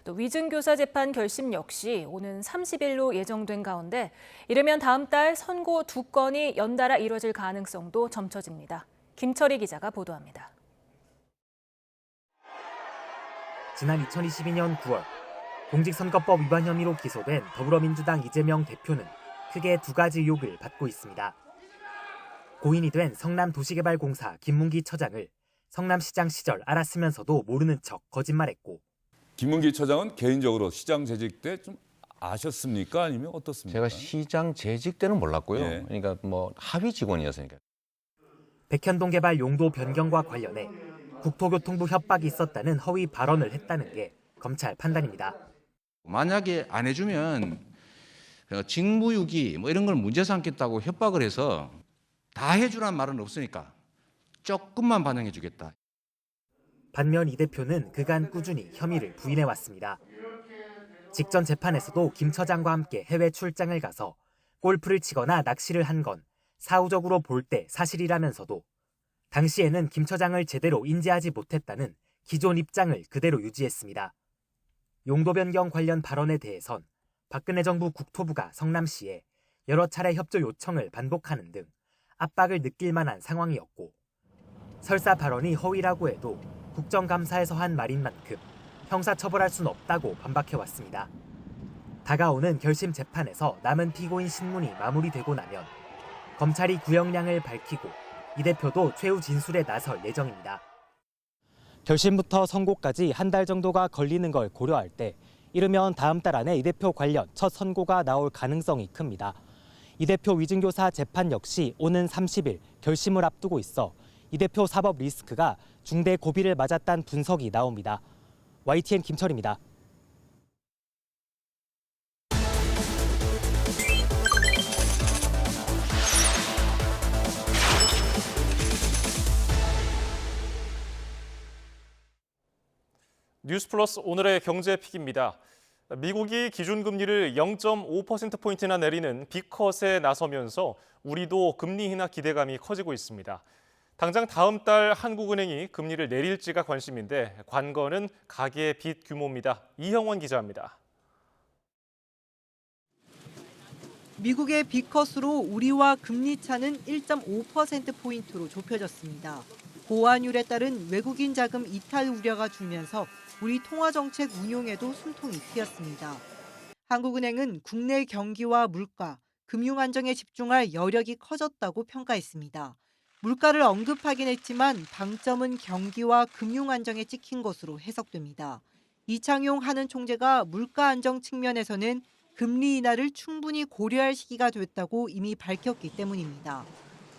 또 위증교사 재판 결심 역시 오는 30일로 예정된 가운데 이르면 다음 달 선고 2건이 연달아 이뤄질 가능성도 점쳐집니다. 김철희 기자가 보도합니다. 지난 2022년 9월 공직선거법 위반 혐의로 기소된 더불어민주당 이재명 대표는 크게 두 가지 의혹을 받고 있습니다. 고인이 된 성남도시개발공사 김문기 처장을 성남시장 시절 알았으면서도 모르는 척 거짓말했고, 김문기 처장은 개인적으로 시장 재직 때 좀 아셨습니까? 아니면 어떻습니까? 제가 시장 재직 때는 몰랐고요. 예. 그러니까 뭐 하위 직원이었으니까. 백현동 개발 용도 변경과 관련해 국토교통부 협박이 있었다는 허위 발언을 했다는 게 검찰 판단입니다. 만약에 안 해주면 직무유기 뭐 이런 걸 문제 삼겠다고 협박을 해서 다 해주란 말은 없으니까 조금만 반영해 주겠다. 반면 이 대표는 그간 꾸준히 혐의를 부인해왔습니다. 직전 재판에서도 김 처장과 함께 해외 출장을 가서 골프를 치거나 낚시를 한 건 사후적으로 볼 때 사실이라면서도 당시에는 김 처장을 제대로 인지하지 못했다는 기존 입장을 그대로 유지했습니다. 용도 변경 관련 발언에 대해선 박근혜 정부 국토부가 성남시에 여러 차례 협조 요청을 반복하는 등 압박을 느낄 만한 상황이었고, 설사 발언이 허위라고 해도 국정감사에서 한 말인 만큼 형사처벌할 순 없다고 반박해왔습니다. 다가오는 결심 재판에서 남은 피고인 신문이 마무리되고 나면 검찰이 구형량을 밝히고 이 대표도 최후 진술에 나설 예정입니다. 결심부터 선고까지 한 달 정도가 걸리는 걸 고려할 때 이르면 다음 달 안에 이 대표 관련 첫 선고가 나올 가능성이 큽니다. 이 대표 위증교사 재판 역시 오는 30일 결심을 앞두고 있어 이 대표 사법 리스크가 중대 고비를 맞았다는 분석이 나옵니다. YTN 김철입니다. 뉴스플러스 오늘의 경제픽입니다. 미국이 기준금리를 0.5%포인트나 내리는 빅컷에 나서면서 우리도 금리 인하 기대감이 커지고 있습니다. 당장 다음 달 한국은행이 금리를 내릴지가 관심인데 관건은 가계 빚 규모입니다. 이형원 기자입니다. 미국의 빅컷으로 우리와 금리 차는 1.5%포인트로 좁혀졌습니다. 고환율에 따른 외국인 자금 이탈 우려가 줄면서 우리 통화정책 운용에도 숨통이 트였습니다. 한국은행은 국내 경기와 물가, 금융 안정에 집중할 여력이 커졌다고 평가했습니다. 물가를 언급하긴 했지만 방점은 경기와 금융 안정에 찍힌 것으로 해석됩니다. 이창용 한은 총재가 물가 안정 측면에서는 금리 인하를 충분히 고려할 시기가 됐다고 이미 밝혔기 때문입니다.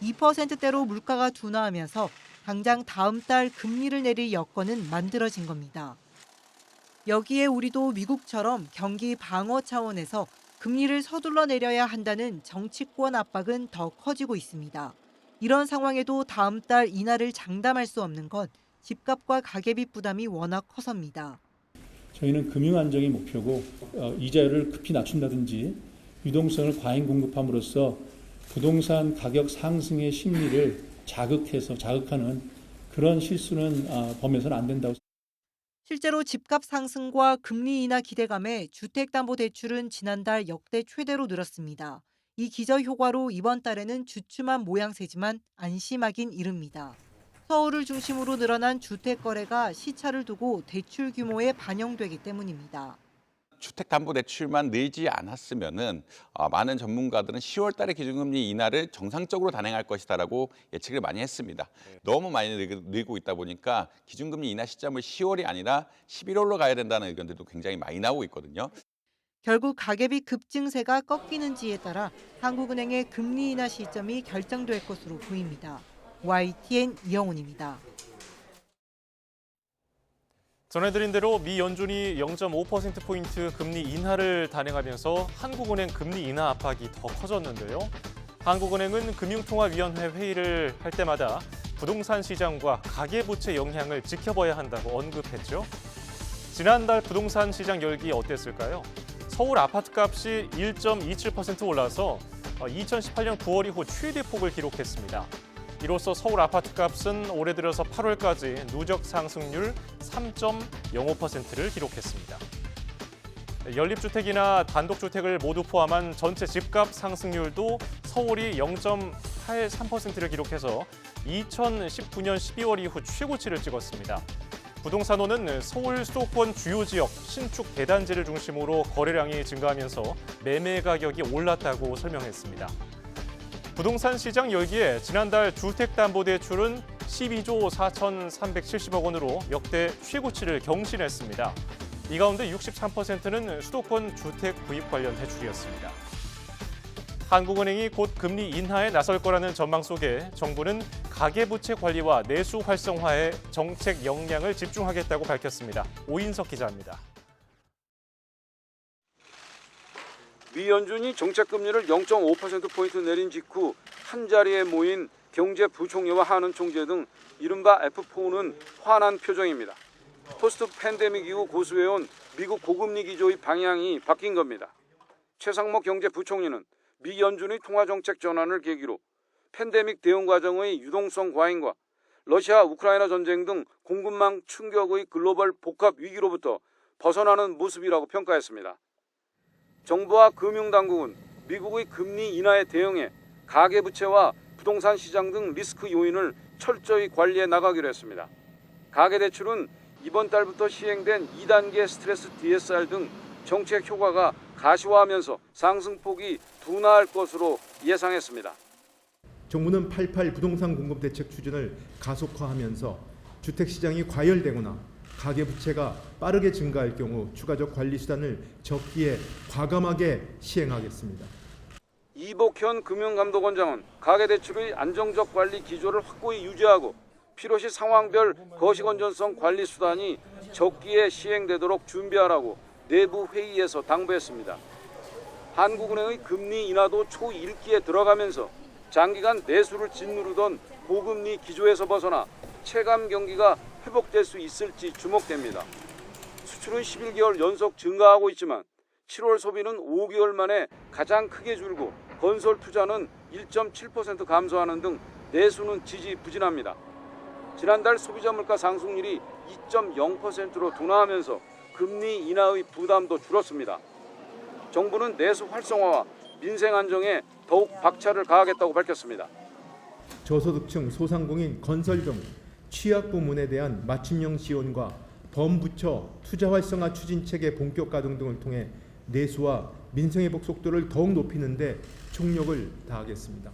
2%대로 물가가 둔화하면서 당장 다음 달 금리를 내릴 여건은 만들어진 겁니다. 여기에 우리도 미국처럼 경기 방어 차원에서 금리를 서둘러 내려야 한다는 정치권 압박은 더 커지고 있습니다. 이런 상황에도 다음 달 인하를 장담할 수 없는 건 집값과 가계비 부담이 워낙 커서입니다. 저희는 금융 안정이 목표고 이자율을 급히 낮춘다든지 유동성을 과잉 공급함으로써 부동산 가격 상승의 심리를 자극하는 그런 실수는 범해서는 안 된다고. 실제로 집값 상승과 금리 인하 기대감에 주택담보대출은 지난달 역대 최대로 늘었습니다. 이 기저효과로 이번 달에는 주춤한 모양새지만 안심하긴 이릅니다. 서울을 중심으로 늘어난 주택 거래가 시차를 두고 대출 규모에 반영되기 때문입니다. 주택담보대출만 늘지 않았으면은 많은 전문가들은 10월 달에 기준금리 인하를 정상적으로 단행할 것이다라고 예측을 많이 했습니다. 너무 많이 늘고 있다 보니까 기준금리 인하 시점을 10월이 아니라 11월로 가야 된다는 의견들도 굉장히 많이 나오고 있거든요. 결국 가계비 급증세가 꺾이는지에 따라 한국은행의 금리 인하 시점이 결정될 것으로 보입니다. YTN 이영훈입니다. 전해드린 대로 미 연준이 0.5%포인트 금리 인하를 단행하면서 한국은행 금리 인하 압박이 더 커졌는데요. 한국은행은 금융통화위원회 회의를 할 때마다 부동산 시장과 가계부채 영향을 지켜봐야 한다고 언급했죠. 지난달 부동산 시장 열기 어땠을까요? 서울 아파트값이 1.27% 올라서 2018년 9월 이후 최대폭을 기록했습니다. 이로써 서울 아파트값은 올해 들어서 8월까지 누적 상승률 3.05%를 기록했습니다. 연립주택이나 단독주택을 모두 포함한 전체 집값 상승률도 서울이 0.83%를 기록해서 2019년 12월 이후 최고치를 찍었습니다. 부동산원은 서울 수도권 주요 지역 신축 대단지를 중심으로 거래량이 증가하면서 매매 가격이 올랐다고 설명했습니다. 부동산 시장 열기에 지난달 주택담보대출은 12조 4,370억 원으로 역대 최고치를 경신했습니다. 이 가운데 63%는 수도권 주택 구입 관련 대출이었습니다. 한국은행이 곧 금리 인하에 나설 거라는 전망 속에 정부는 가계부채 관리와 내수 활성화에 정책 역량을 집중하겠다고 밝혔습니다. 오인석 기자입니다. 미 연준이 정책금리를 0.5%포인트 내린 직후 한자리에 모인 경제부총리와 한은 총재 등 이른바 F4는 환한 표정입니다. 포스트 팬데믹 이후 고수해온 미국 고금리 기조의 방향이 바뀐 겁니다. 최상목 경제부총리는 미 연준의 통화정책 전환을 계기로 팬데믹 대응 과정의 유동성 과잉과 러시아 우크라이나 전쟁 등 공급망 충격의 글로벌 복합 위기로부터 벗어나는 모습이라고 평가했습니다. 정부와 금융당국은 미국의 금리 인하에 대응해 가계부채와 부동산 시장 등 리스크 요인을 철저히 관리해 나가기로 했습니다. 가계대출은 이번 달부터 시행된 2단계 스트레스 DSR 등 정책 효과가 가시화하면서 상승폭이 둔화할 것으로 예상했습니다. 정부는 88 부동산 공급 대책 추진을 가속화하면서 주택시장이 과열되거나 가계부채가 빠르게 증가할 경우 추가적 관리 수단을 적기에 과감하게 시행하겠습니다. 이복현 금융감독원장은 가계대출의 안정적 관리 기조를 확고히 유지하고 필요시 상황별 거시건전성 관리 수단이 적기에 시행되도록 준비하라고 내부 회의에서 당부했습니다. 한국은행의 금리 인하도 초1기에 들어가면서 장기간 내수를 짓누르던 고금리 기조에서 벗어나 체감 경기가 회복될 수 있을지 주목됩니다. 수출은 11개월 연속 증가하고 있지만 7월 소비는 5개월 만에 가장 크게 줄고 건설 투자는 1.7% 감소하는 등 내수는 지지부진합니다. 지난달 소비자 물가 상승률이 2.0%로 둔화하면서 금리 인하의 부담도 줄었습니다. 정부는 내수 활성화와 민생 안정에 더욱 박차를 가하겠다고 밝혔습니다. 저소득층 소상공인 건설 등 취약 부문에 대한 맞춤형 지원과 범부처 투자 활성화 추진체계 본격 가동 등을 통해 내수와 민생 회복 속도를 더욱 높이는 데 총력을 다하겠습니다.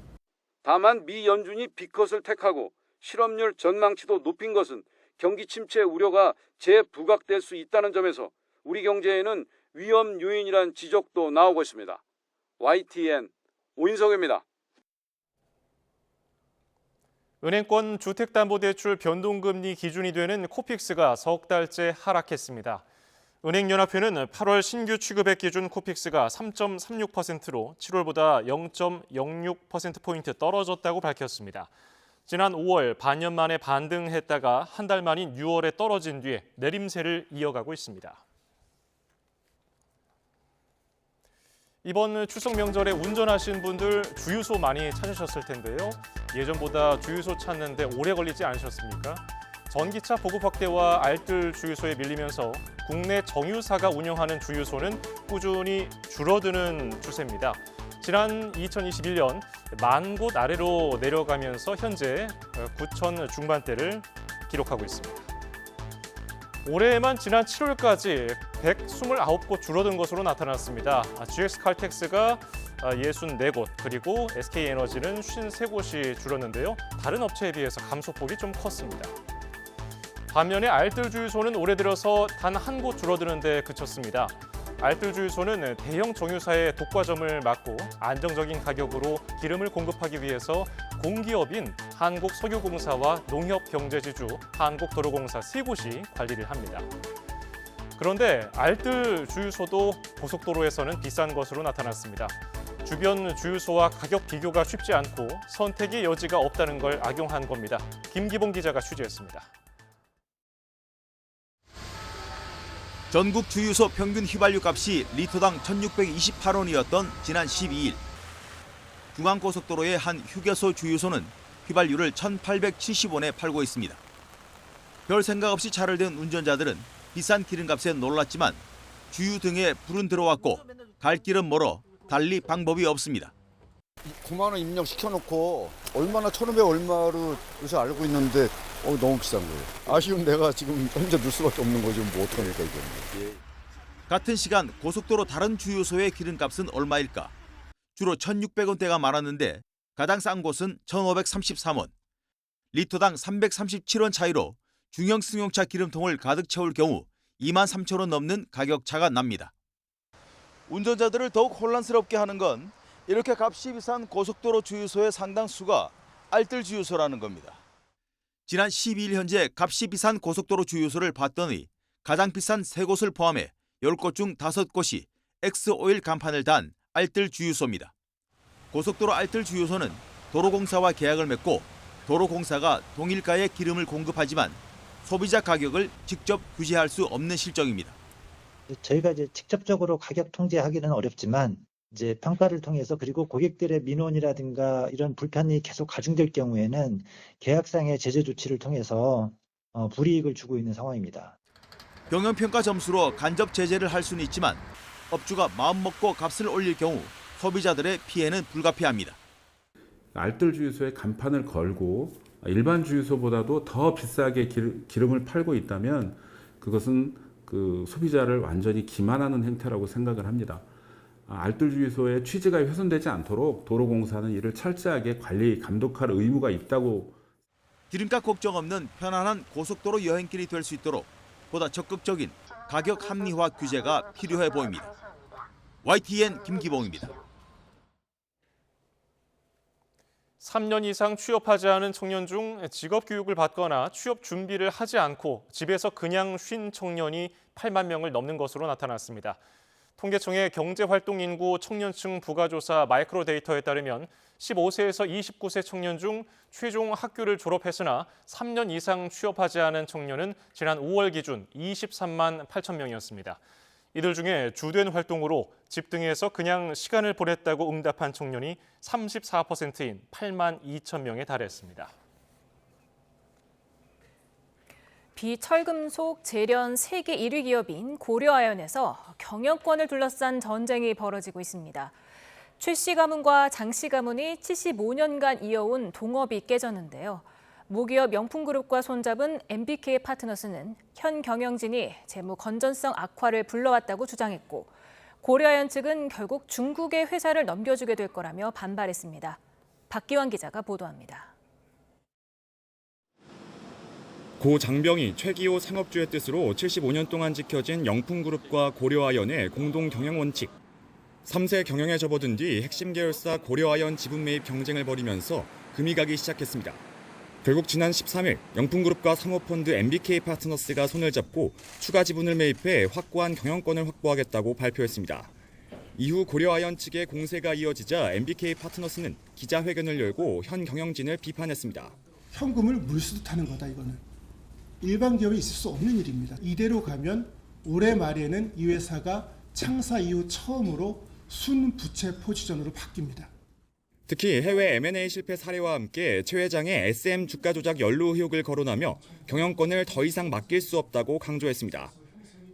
다만 미 연준이 B컷을 택하고 실업률 전망치도 높인 것은 경기 침체 우려가 재부각될 수 있다는 점에서 우리 경제에는 위험 요인이란 지적도 나오고 있습니다. YTN 오인석입니다. 은행권 주택담보대출 변동금리 기준이 되는 코픽스가 석 달째 하락했습니다. 은행연합회는 8월 신규 취급액 기준 코픽스가 3.36%로 7월보다 0.06%포인트 떨어졌다고 밝혔습니다. 지난 5월 반년 만에 반등했다가 한 달 만인 6월에 떨어진 뒤에 내림세를 이어가고 있습니다. 이번 추석 명절에 운전하신 분들 주유소 많이 찾으셨을 텐데요. 예전보다 주유소 찾는데 오래 걸리지 않으셨습니까? 전기차 보급 확대와 알뜰 주유소에 밀리면서 국내 정유사가 운영하는 주유소는 꾸준히 줄어드는 추세입니다. 지난 2021년 10,000곳 아래로 내려가면서 현재 9,000 중반대를 기록하고 있습니다. 올해만 지난 7월까지 129곳 줄어든 것으로 나타났습니다. GX칼텍스가 64곳, 그리고 SK에너지는 53곳이 줄었는데요. 다른 업체에 비해서 감소폭이 좀 컸습니다. 반면에 알뜰 주유소는 올해 들어서 단 한 곳 줄어드는 데 그쳤습니다. 알뜰주유소는 대형 정유사의 독과점을 막고 안정적인 가격으로 기름을 공급하기 위해서 공기업인 한국석유공사와 농협경제지주, 한국도로공사 3곳이 관리를 합니다. 그런데 알뜰주유소도 고속도로에서는 비싼 것으로 나타났습니다. 주변 주유소와 가격 비교가 쉽지 않고 선택의 여지가 없다는 걸 악용한 겁니다. 김기봉 기자가 취재했습니다. 전국 주유소 평균 휘발유 값이 리터당 1,628원이었던 지난 12일. 중앙고속도로의 한 휴게소 주유소는 휘발유를 1,870원에 팔고 있습니다. 별 생각 없이 차를 댄 운전자들은 비싼 기름값에 놀랐지만 주유 등에 불은 들어왔고 갈 길은 멀어 달리 방법이 없습니다. 9만 원 입력시켜놓고 얼마나 1,500 얼마로 요새 알고 있는데 너무 비싼 거예요. 아쉬운 내가 지금 혼자 넣을 수밖에 없는 거죠. 뭐 어떡합니까 이게. 같은 시간 고속도로 다른 주유소의 기름값은 얼마일까? 주로 1,600원대가 많았는데 가장 싼 곳은 1,533원. 리터당 337원 차이로 중형 승용차 기름통을 가득 채울 경우 23,000원 넘는 가격 차가 납니다. 운전자들을 더욱 혼란스럽게 하는 건 이렇게 값이 비싼 고속도로 주유소의 상당수가 알뜰주유소라는 겁니다. 지난 12일 현재 값이 비싼 고속도로 주유소를 봤더니 가장 비싼 3곳을 포함해 10곳 중 5곳이 X오일 간판을 단 알뜰주유소입니다. 고속도로 알뜰주유소는 도로공사와 계약을 맺고 도로공사가 동일가의 기름을 공급하지만 소비자 가격을 직접 규제할 수 없는 실정입니다. 저희가 이제 직접적으로 가격 통제하기는 어렵지만 이제 평가를 통해서 그리고 고객들의 민원이라든가 이런 불편이 계속 가중될 경우에는 계약상의 제재 조치를 통해서 불이익을 주고 있는 상황입니다. 경영평가 점수로 간접 제재를 할 수는 있지만 업주가 마음먹고 값을 올릴 경우 소비자들의 피해는 불가피합니다. 알뜰주유소에 간판을 걸고 일반 주유소보다도 더 비싸게 기름을 팔고 있다면 그것은 그 소비자를 완전히 기만하는 행태라고 생각을 합니다. 알뜰주유소의 취지가 훼손되지 않도록 도로공사는 이를 철저하게 관리, 감독할 의무가 있다고. 기름값 걱정 없는 편안한 고속도로 여행길이 될 수 있도록 보다 적극적인 가격 합리화 규제가 필요해 보입니다. YTN 김기봉입니다. 3년 이상 취업하지 않은 청년 중 직업 교육을 받거나 취업 준비를 하지 않고 집에서 그냥 쉰 청년이 8만 명을 넘는 것으로 나타났습니다. 통계청의 경제활동 인구 청년층 부가조사 마이크로 데이터에 따르면 15세에서 29세 청년 중 최종 학교를 졸업했으나 3년 이상 취업하지 않은 청년은 지난 5월 기준 23만 8천 명이었습니다. 이들 중에 주된 활동으로 집 등에서 그냥 시간을 보냈다고 응답한 청년이 34%인 8만 2천 명에 달했습니다. 비철금속 재련 세계 1위 기업인 고려아연에서 경영권을 둘러싼 전쟁이 벌어지고 있습니다. 최 씨 가문과 장 씨 가문이 75년간 이어온 동업이 깨졌는데요. 모기업 명품그룹과 손잡은 MBK 파트너스는 현 경영진이 재무 건전성 악화를 불러왔다고 주장했고 고려아연 측은 결국 중국의 회사를 넘겨주게 될 거라며 반발했습니다. 박기환 기자가 보도합니다. 고 장병희, 최기호 상업주의 뜻으로 75년 동안 지켜진 영풍그룹과 고려아연의 공동 경영 원칙. 3세 경영에 접어든 뒤 핵심 계열사 고려아연 지분 매입 경쟁을 벌이면서 금이 가기 시작했습니다. 결국 지난 13일 영풍그룹과 사모펀드 MBK 파트너스가 손을 잡고 추가 지분을 매입해 확고한 경영권을 확보하겠다고 발표했습니다. 이후 고려아연 측의 공세가 이어지자 MBK 파트너스는 기자회견을 열고 현 경영진을 비판했습니다. 현금을 물수도 타는 거다 이거는. 일반 기업에 있을 수 없는 일입니다. 이대로 가면 올해 말에는 이 회사가 창사 이후 처음으로 순부채 포지션으로 바뀝니다. 특히 해외 M&A 실패 사례와 함께 최 회장의 SM 주가 조작 연루 의혹을 거론하며 경영권을 더 이상 맡길 수 없다고 강조했습니다.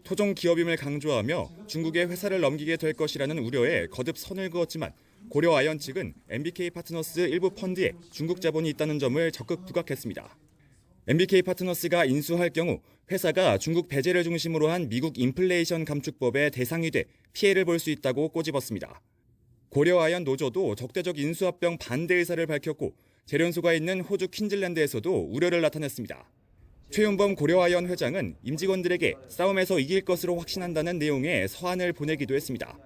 토종 기업임을 강조하며 중국에 회사를 넘기게 될 것이라는 우려에 거듭 선을 그었지만 고려아연 측은 MBK 파트너스 일부 펀드에 중국 자본이 있다는 점을 적극 부각했습니다. MBK 파트너스가 인수할 경우 회사가 중국 배제를 중심으로 한 미국 인플레이션 감축법의 대상이 돼 피해를 볼 수 있다고 꼬집었습니다. 고려아연 노조도 적대적 인수합병 반대 의사를 밝혔고 재련소가 있는 호주 퀸즐랜드에서도 우려를 나타냈습니다. 최윤범 고려아연 회장은 임직원들에게 싸움에서 이길 것으로 확신한다는 내용의 서한을 보내기도 했습니다.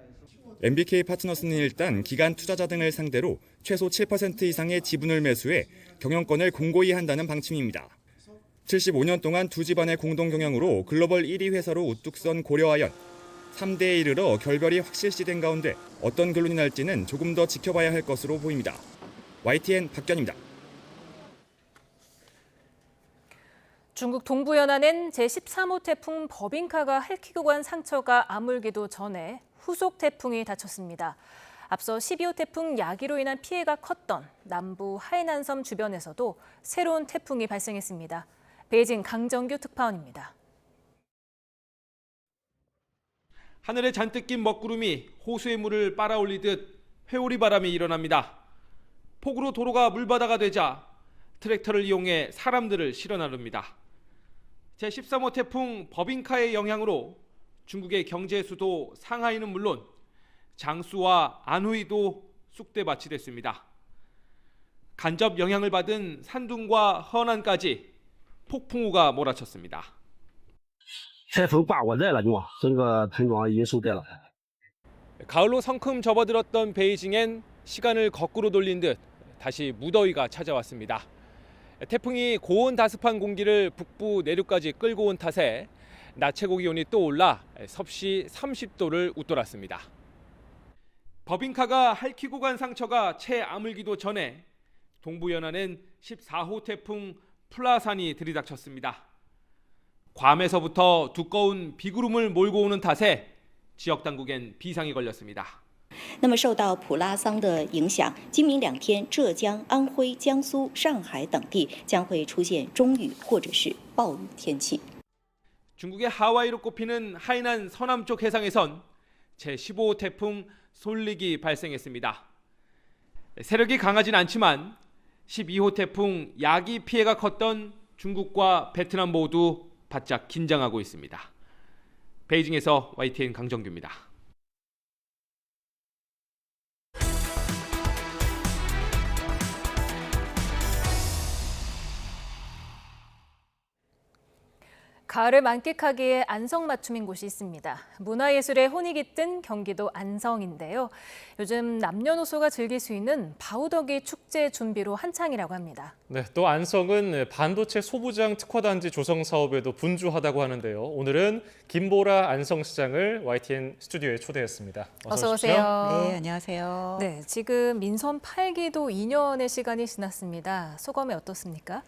MBK 파트너스는 일단 기관 투자자 등을 상대로 최소 7% 이상의 지분을 매수해 경영권을 공고히 한다는 방침입니다. 75년 동안 두 집안의 공동 경영으로 글로벌 1위 회사로 우뚝 선 고려아연. 3대에 이르러 결별이 확실시된 가운데 어떤 결론이 날지는 조금 더 지켜봐야 할 것으로 보입니다. YTN 박견입니다. 중국 동부연안엔 제13호 태풍 버빙카가 핥히고 간 상처가 아물기도 전에 후속 태풍이 닥쳤습니다. 앞서 12호 태풍 야기로 인한 피해가 컸던 남부 하이난섬 주변에서도 새로운 태풍이 발생했습니다. 베이징 강정규 특파원입니다. 하늘에 잔뜩 낀 먹구름이 호수의 물을 빨아올리듯 회오리 바람이 일어납니다. 폭우로 도로가 물바다가 되자 트랙터를 이용해 사람들을 실어 나릅니다. 제13호 태풍 버빙카의 영향으로 중국의 경제 수도 상하이는 물론 장수와 안후이도 쑥대밭이 됐습니다. 간접 영향을 받은 산둥과 허난까지 폭풍우가 몰아쳤습니다. 가을로 성큼 접어들었던 베이징엔 시간을 거꾸로 돌린 듯 다시 무더위가 찾아왔습니다. 태풍이 고온 다습한 공기를 북부 내륙까지 끌고 온 탓에 낮 최고 기온이 또 올라 섭씨 30도를 웃돌았습니다. 버빙카가 핥히고 간 상처가 채 아물기도 전에 동부연안엔 14호 태풍 플라산이 들이닥쳤습니다. 괌에서부터 두꺼운 비구름을 몰고 오는 탓에 지역 당국엔 비상이 걸렸습니다. 那么受到普拉桑的影响，今明两天，浙江、安徽、江苏、上海等地将会出现中雨或者是暴雨天气。 중국의 하와이로 꼽히는 하이난 서남쪽 해상에선 제15호 태풍 솔릭이 발생했습니다. 세력이 강하진 않지만 12호 태풍 야기 피해가 컸던 중국과 베트남 모두 바짝 긴장하고 있습니다. 베이징에서 YTN 강정규입니다. 가을을 만끽하기에 안성맞춤인 곳이 있습니다. 문화예술의 혼이 깃든 경기도 안성인데요. 요즘 남녀노소가 즐길 수 있는 바우더기 축제 준비로 한창이라고 합니다. 네, 또 안성은 반도체 소부장 특화단지 조성 사업에도 분주하다고 하는데요. 오늘은 김보라 안성시장을 YTN 스튜디오에 초대했습니다. 어서 오세요. 네, 안녕하세요. 네, 지금 민선 8기도 2년의 시간이 지났습니다. 소감이 어떻습니까?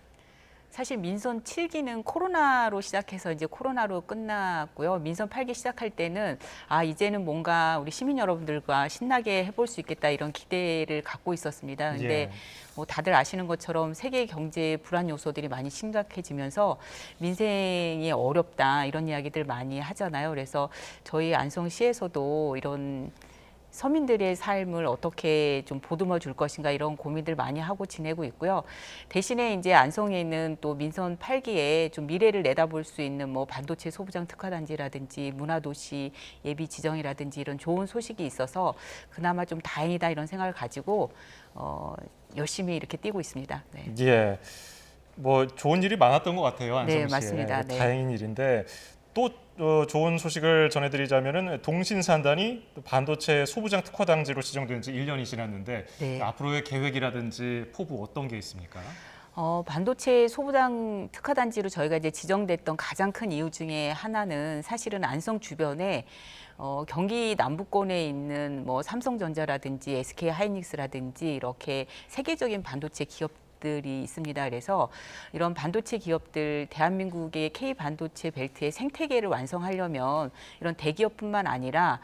사실 민선 7기는 코로나로 시작해서 이제 코로나로 끝났고요. 민선 8기 시작할 때는 이제는 뭔가 우리 시민 여러분들과 신나게 해볼 수 있겠다 이런 기대를 갖고 있었습니다. 근데 뭐 다들 아시는 것처럼 세계 경제 불안 요소들이 많이 심각해지면서 민생이 어렵다 이런 이야기들 많이 하잖아요. 그래서 저희 안성시에서도 이런 서민들의 삶을 어떻게 좀 보듬어 줄 것인가 이런 고민들 많이 하고 지내고 있고요. 대신에 이제 안성에 있는 또 민선 8기에 좀 미래를 내다볼 수 있는 뭐 반도체 소부장 특화단지라든지 문화도시 예비 지정이라든지 이런 좋은 소식이 있어서 그나마 좀 다행이다 이런 생각을 가지고 열심히 이렇게 뛰고 있습니다. 네. 예, 뭐 좋은 일이 많았던 것 같아요. 안성시에. 네, 맞습니다. 네. 다행인 일인데 또 좋은 소식을 전해드리자면은 동신산단이 반도체 소부장 특화단지로 지정된 지 1년이 지났는데 네. 앞으로의 계획이라든지 포부 어떤 게 있습니까? 반도체 소부장 특화단지로 저희가 이제 지정됐던 가장 큰 이유 중에 하나는 사실은 안성 주변에 경기 남부권에 있는 뭐 삼성전자라든지 SK 하이닉스라든지 이렇게 세계적인 반도체 기업들이 있습니다. 그래서 이런 반도체 기업들 대한민국의 K 반도체 벨트의 생태계를 완성하려면 이런 대기업뿐만 아니라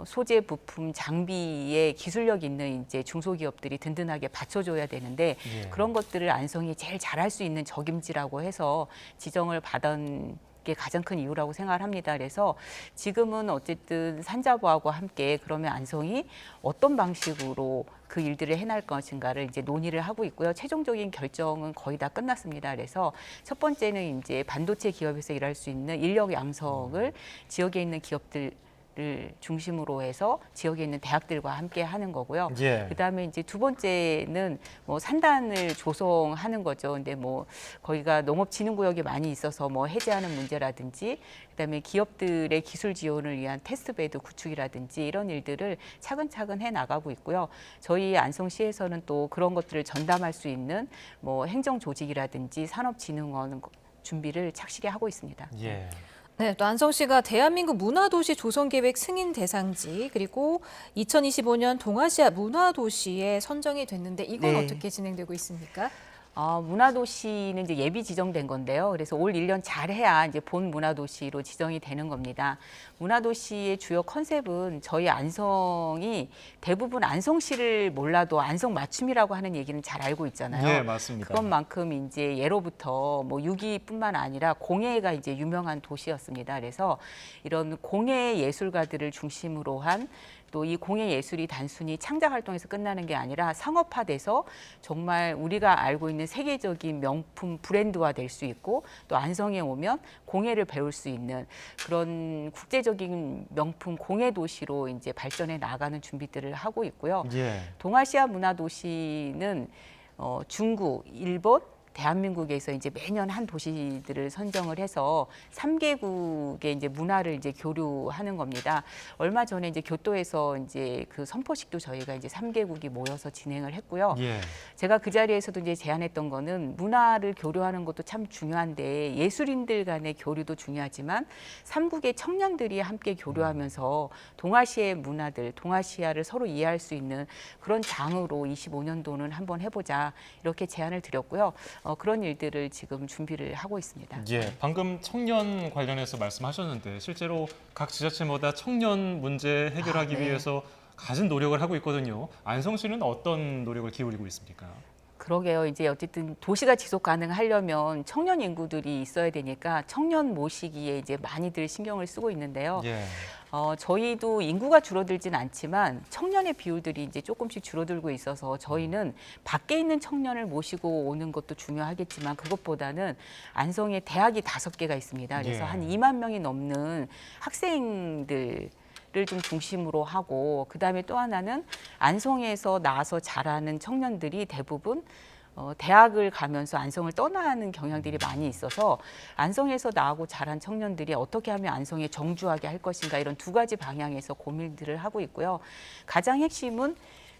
소재, 부품, 장비에 기술력 있는 이제 중소기업들이 든든하게 받쳐줘야 되는데 그런 것들을 안성이 제일 잘할 수 있는 적임지라고 해서 지정을 받은 게 가장 큰 이유라고 생각을 합니다. 그래서 지금은 어쨌든 산자부하고 함께 그러면 안성이 어떤 방식으로 그 일들을 해낼 것인가를 이제 논의를 하고 있고요. 최종적인 결정은 거의 다 끝났습니다. 그래서 첫 번째는 이제 반도체 기업에서 일할 수 있는 인력 양성을 지역에 있는 기업들 를 중심으로 해서 지역에 있는 대학들과 함께 하는 거고요. 예. 그다음에 이제 두 번째는 뭐 산단을 조성하는 거죠. 근데 뭐 거기가 농업진흥구역이 많이 있어서 뭐 해제하는 문제라든지 그다음에 기업들의 기술 지원을 위한 테스트베드 구축이라든지 이런 일들을 차근차근 해 나가고 있고요. 저희 안성시에서는 또 그런 것들을 전담할 수 있는 뭐 행정조직이라든지 산업진흥원 준비를 착실히 하고 있습니다. 예. 네, 또 안성시가 대한민국 문화도시 조성계획 승인 대상지 그리고 2025년 동아시아 문화도시에 선정이 됐는데 이건 네. 어떻게 진행되고 있습니까? 문화도시는 이제 예비 지정된 건데요. 그래서 올 1년 잘해야 이제 본 문화도시로 지정이 되는 겁니다. 문화도시의 주요 컨셉은 저희 안성이 대부분 안성시를 몰라도 안성 맞춤이라고 하는 얘기는 잘 알고 있잖아요. 네, 맞습니다. 그것만큼 이제 예로부터 뭐 유기뿐만 아니라 공예가 이제 유명한 도시였습니다. 그래서 이런 공예 예술가들을 중심으로 한 또 이 공예 예술이 단순히 창작 활동에서 끝나는 게 아니라 상업화돼서 정말 우리가 알고 있는 세계적인 명품 브랜드화 될 수 있고 또 안성에 오면 공예를 배울 수 있는 그런 국제적인 명품 공예 도시로 이제 발전해 나가는 준비들을 하고 있고요. 예. 동아시아 문화도시는 중국, 일본, 대한민국에서 이제 매년 한 도시들을 선정을 해서 3개국의 이제 문화를 이제 교류하는 겁니다. 얼마 전에 이제 교토에서 이제 그 선포식도 저희가 이제 3개국이 모여서 진행을 했고요. 예. 제가 그 자리에서도 이제 제안했던 거는 문화를 교류하는 것도 참 중요한데 예술인들 간의 교류도 중요하지만 3국의 청년들이 함께 교류하면서 동아시아의 문화들, 동아시아를 서로 이해할 수 있는 그런 장으로 25년도는 한번 해보자 이렇게 제안을 드렸고요. 그런 일들을 지금 준비를 하고 있습니다. 예, 방금 청년 관련해서 말씀하셨는데 실제로 각 지자체마다 청년 문제 해결하기 네. 위해서 가진 노력을 하고 있거든요. 안성시는 어떤 노력을 기울이고 있습니까? 그러게요. 이제 어쨌든 도시가 지속 가능하려면 청년 인구들이 있어야 되니까 청년 모시기에 이제 많이들 신경을 쓰고 있는데요. 예. 저희도 인구가 줄어들진 않지만 청년의 비율들이 이제 조금씩 줄어들고 있어서 저희는 밖에 있는 청년을 모시고 오는 것도 중요하겠지만 그것보다는 안성에 대학이 5개가 있습니다. 그래서 예. 한 2만 명이 넘는 학생들 를 좀 중심으로 하고 그다음에 또 하나는 안성에서 나와서 자라는 청년들이 대부분 대학을 가면서 안성을 떠나는 경향들이 많이 있어서 안성에서 나오고 자란 청년들이 어떻게 하면 안성에 정주하게 할 것인가 이런 2가지 방향에서 고민들을 하고 있고요. 가장 핵심은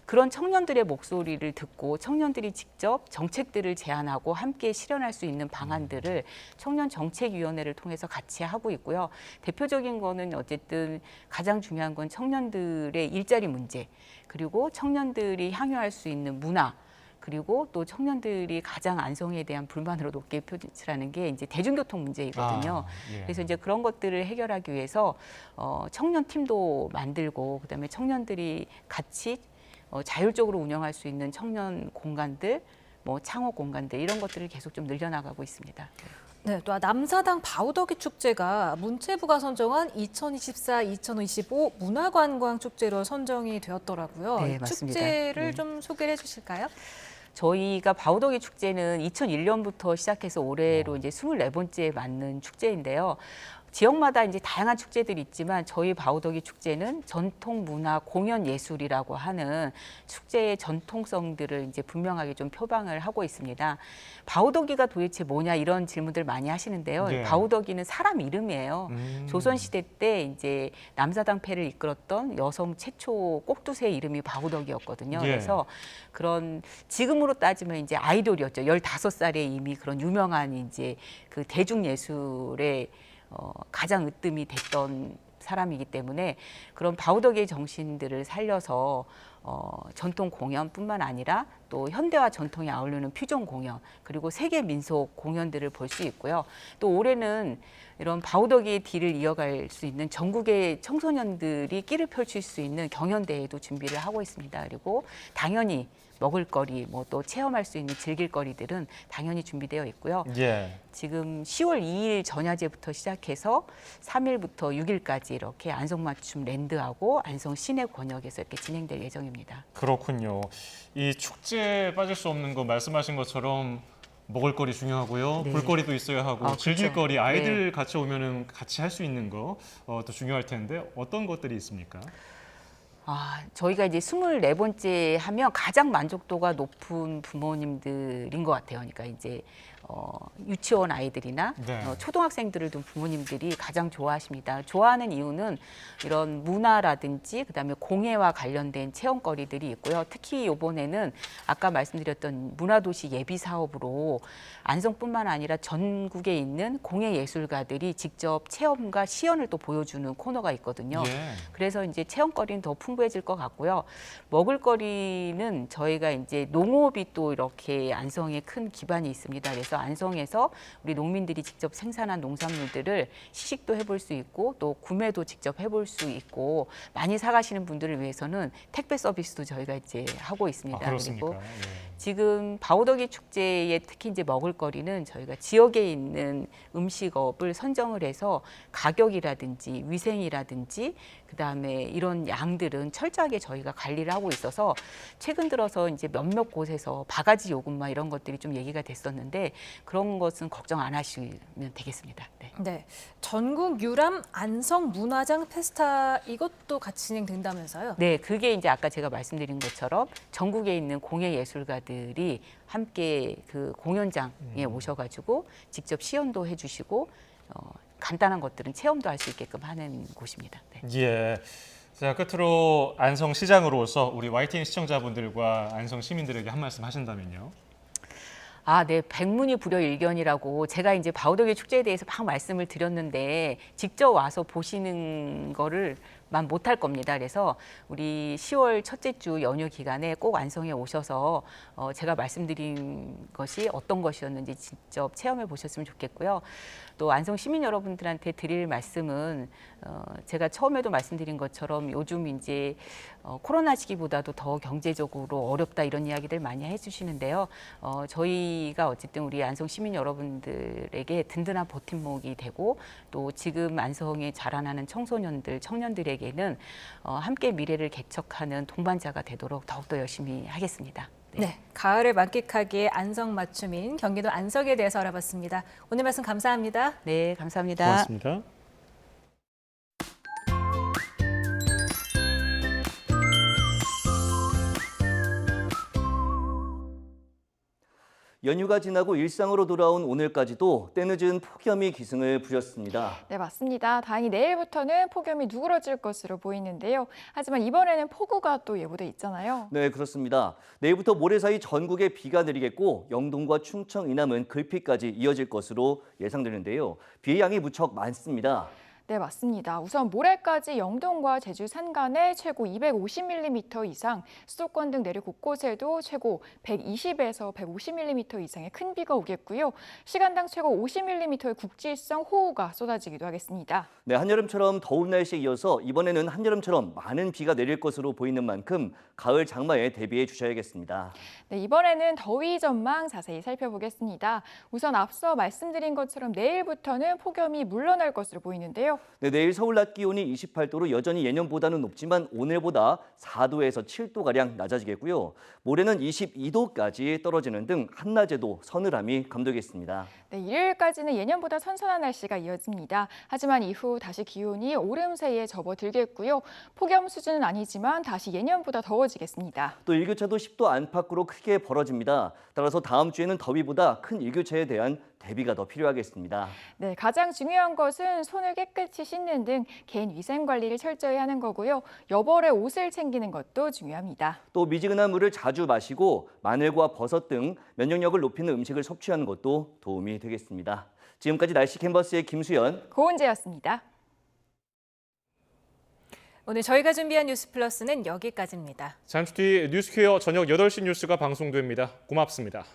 그런 청년들의 목소리를 듣고 청년들이 직접 정책들을 제안하고 함께 실현할 수 있는 방안들을 청년정책위원회를 통해서 같이 하고 있고요. 대표적인 거는 어쨌든 가장 중요한 건 청년들의 일자리 문제, 그리고 청년들이 향유할 수 있는 문화, 그리고 또 청년들이 가장 안성에 대한 불만으로 높게 표출하는 게 이제 대중교통 문제이거든요. 예. 그래서 이제 그런 것들을 해결하기 위해서 청년 팀도 만들고 그다음에 청년들이 같이 자율적으로 운영할 수 있는 청년 공간들, 뭐 창업 공간들 이런 것들을 계속 좀 늘려나가고 있습니다. 네, 또 남사당 바우더기 축제가 문체부가 선정한 2024-2025 문화관광 축제로 선정이 되었더라고요. 네, 맞습니다. 축제를 네. 좀 소개를 해주실까요? 저희가 바우더기 축제는 2001년부터 시작해서 올해로 이제 24번째에 맞는 축제인데요. 지역마다 이제 다양한 축제들이 있지만 저희 바우더기 축제는 전통 문화 공연 예술이라고 하는 축제의 전통성들을 이제 분명하게 좀 표방을 하고 있습니다. 바우더기가 도대체 뭐냐 이런 질문들 많이 하시는데요. 네. 바우더기는 사람 이름이에요. 조선 시대 때 이제 남사당패를 이끌었던 여성 최초 꼭두새 이름이 바우더기였거든요. 예. 그래서 그런 지금으로 따지면 이제 아이돌이었죠. 15살에 이미 그런 유명한 이제 그 대중 예술의 가장 으뜸이 됐던 사람이기 때문에 그런 바우더기의 정신들을 살려서 전통 공연뿐만 아니라 또 현대와 전통이 아우르는 퓨전 공연 그리고 세계 민속 공연들을 볼 수 있고요. 또 올해는 이런 바우더기의 뒤를 이어갈 수 있는 전국의 청소년들이 끼를 펼칠 수 있는 경연대회도 준비를 하고 있습니다. 그리고 당연히 먹을거리, 뭐 또 체험할 수 있는 즐길거리들은 당연히 준비되어 있고요. 예. 지금 10월 2일 전야제부터 시작해서 3일부터 6일까지 이렇게 안성맞춤 랜드하고 안성 시내 권역에서 이렇게 진행될 예정입니다. 그렇군요. 이 축제에 빠질 수 없는 거 말씀하신 것처럼 먹을거리 중요하고요. 네. 볼거리도 있어야 하고 즐길 그렇죠. 거리 아이들 네. 같이 오면은 같이 할 수 있는 거 또 중요할 텐데 어떤 것들이 있습니까? 저희가 이제 24번째 하면 가장 만족도가 높은 부모님들인 것 같아요. 그러니까 이제 유치원 아이들이나 네. 초등학생들을 둔 부모님들이 가장 좋아하십니다. 좋아하는 이유는 이런 문화라든지 그다음에 공예와 관련된 체험거리들이 있고요. 특히 이번에는 아까 말씀드렸던 문화도시 예비 사업으로 안성뿐만 아니라 전국에 있는 공예 예술가들이 직접 체험과 시연을 또 보여주는 코너가 있거든요. 예. 그래서 이제 체험거리는 더 풍부해질 것 같고요. 먹을거리는 저희가 이제 농업이 또 이렇게 안성에 큰 기반이 있습니다. 그래서 안성에서 우리 농민들이 직접 생산한 농산물들을 시식도 해볼 수 있고 또 구매도 직접 해볼 수 있고 많이 사가시는 분들을 위해서는 택배 서비스도 저희가 이제 하고 있습니다. 그렇습니까? 그리고 예. 지금 바오더기 축제에 특히 이제 먹을거리는 저희가 지역에 있는 음식업을 선정을 해서 가격이라든지 위생이라든지 그다음에 이런 양들은 철저하게 저희가 관리를 하고 있어서 최근 들어서 이제 몇몇 곳에서 바가지 요금만 이런 것들이 좀 얘기가 됐었는데 그런 것은 걱정 안 하시면 되겠습니다. 네. 네, 전국 유람 안성 문화장 페스타 이것도 같이 진행된다면서요? 네, 그게 이제 아까 제가 말씀드린 것처럼 전국에 있는 공예 예술가들이 함께 그 공연장에 오셔가지고 직접 시연도 해주시고 간단한 것들은 체험도 할 수 있게끔 하는 곳입니다. 네. 예. 자, 끝으로 안성 시장으로서 우리 YTN 시청자분들과 안성 시민들에게 한 말씀 하신다면요. 네, 백문이 불여일견이라고 제가 이제 바오더기 축제에 대해서 막 말씀을 드렸는데 직접 와서 보시는 거를 만 못할 겁니다. 그래서 우리 10월 첫째 주 연휴 기간에 꼭 안성에 오셔서 제가 말씀드린 것이 어떤 것이었는지 직접 체험해 보셨으면 좋겠고요. 또 안성 시민 여러분들한테 드릴 말씀은 제가 처음에도 말씀드린 것처럼 요즘 이제 코로나 시기보다도 더 경제적으로 어렵다 이런 이야기들 많이 해주시는데요. 저희가 어쨌든 우리 안성 시민 여러분들에게 든든한 버팀목이 되고 또 지금 안성에 자라나는 청소년들, 청년들에게는 함께 미래를 개척하는 동반자가 되도록 더욱더 열심히 하겠습니다. 네, 가을을 만끽하기에 안성 맞춤인 경기도 안성에 대해서 알아봤습니다. 오늘 말씀 감사합니다. 네, 감사합니다. 고맙습니다. 연휴가 지나고 일상으로 돌아온 오늘까지도 때늦은 폭염이 기승을 부렸습니다. 네, 맞습니다. 다행히 내일부터는 폭염이 누그러질 것으로 보이는데요. 하지만 이번에는 폭우가 또 예보돼 있잖아요. 네, 그렇습니다. 내일부터 모레 사이 전국에 비가 내리겠고 영동과 충청, 이남은 글피까지 이어질 것으로 예상되는데요. 비의 양이 무척 많습니다. 네, 맞습니다. 우선 모레까지 영동과 제주 산간에 최고 250mm 이상, 수도권 등 내륙 곳곳에도 최고 120에서 150mm 이상의 큰 비가 오겠고요. 시간당 최고 50mm의 국지성 호우가 쏟아지기도 하겠습니다. 네, 한여름처럼 더운 날씨에 이어서 이번에는 한여름처럼 많은 비가 내릴 것으로 보이는 만큼 가을 장마에 대비해 주셔야겠습니다. 네, 이번에는 더위 전망 자세히 살펴보겠습니다. 우선 앞서 말씀드린 것처럼 내일부터는 폭염이 물러날 것으로 보이는데요. 네, 내일 서울 낮 기온이 28도로 여전히 예년보다는 높지만 오늘보다 4도에서 7도가량 낮아지겠고요. 모레는 22도까지 떨어지는 등 한낮에도 서늘함이 감도겠습니다. 네, 일요일까지는 예년보다 선선한 날씨가 이어집니다. 하지만 이후 다시 기온이 오름세에 접어들겠고요. 폭염 수준은 아니지만 다시 예년보다 더워지겠습니다. 또 일교차도 10도 안팎으로 크게 벌어집니다. 따라서 다음 주에는 더위보다 큰 일교차에 대한 대비가 더 필요하겠습니다. 네, 가장 중요한 것은 손을 깨끗이 씻는 등 개인 위생 관리를 철저히 하는 거고요. 여벌의 옷을 챙기는 것도 중요합니다. 또 미지근한 물을 자주 마시고 마늘과 버섯 등 면역력을 높이는 음식을 섭취하는 것도 도움이 되겠습니다. 지금까지 날씨 캔버스의 김수연, 고은재였습니다. 오늘 저희가 준비한 뉴스 플러스는 여기까지입니다. 잠시 뒤 뉴스퀘어 저녁 8시 뉴스가 방송됩니다. 고맙습니다.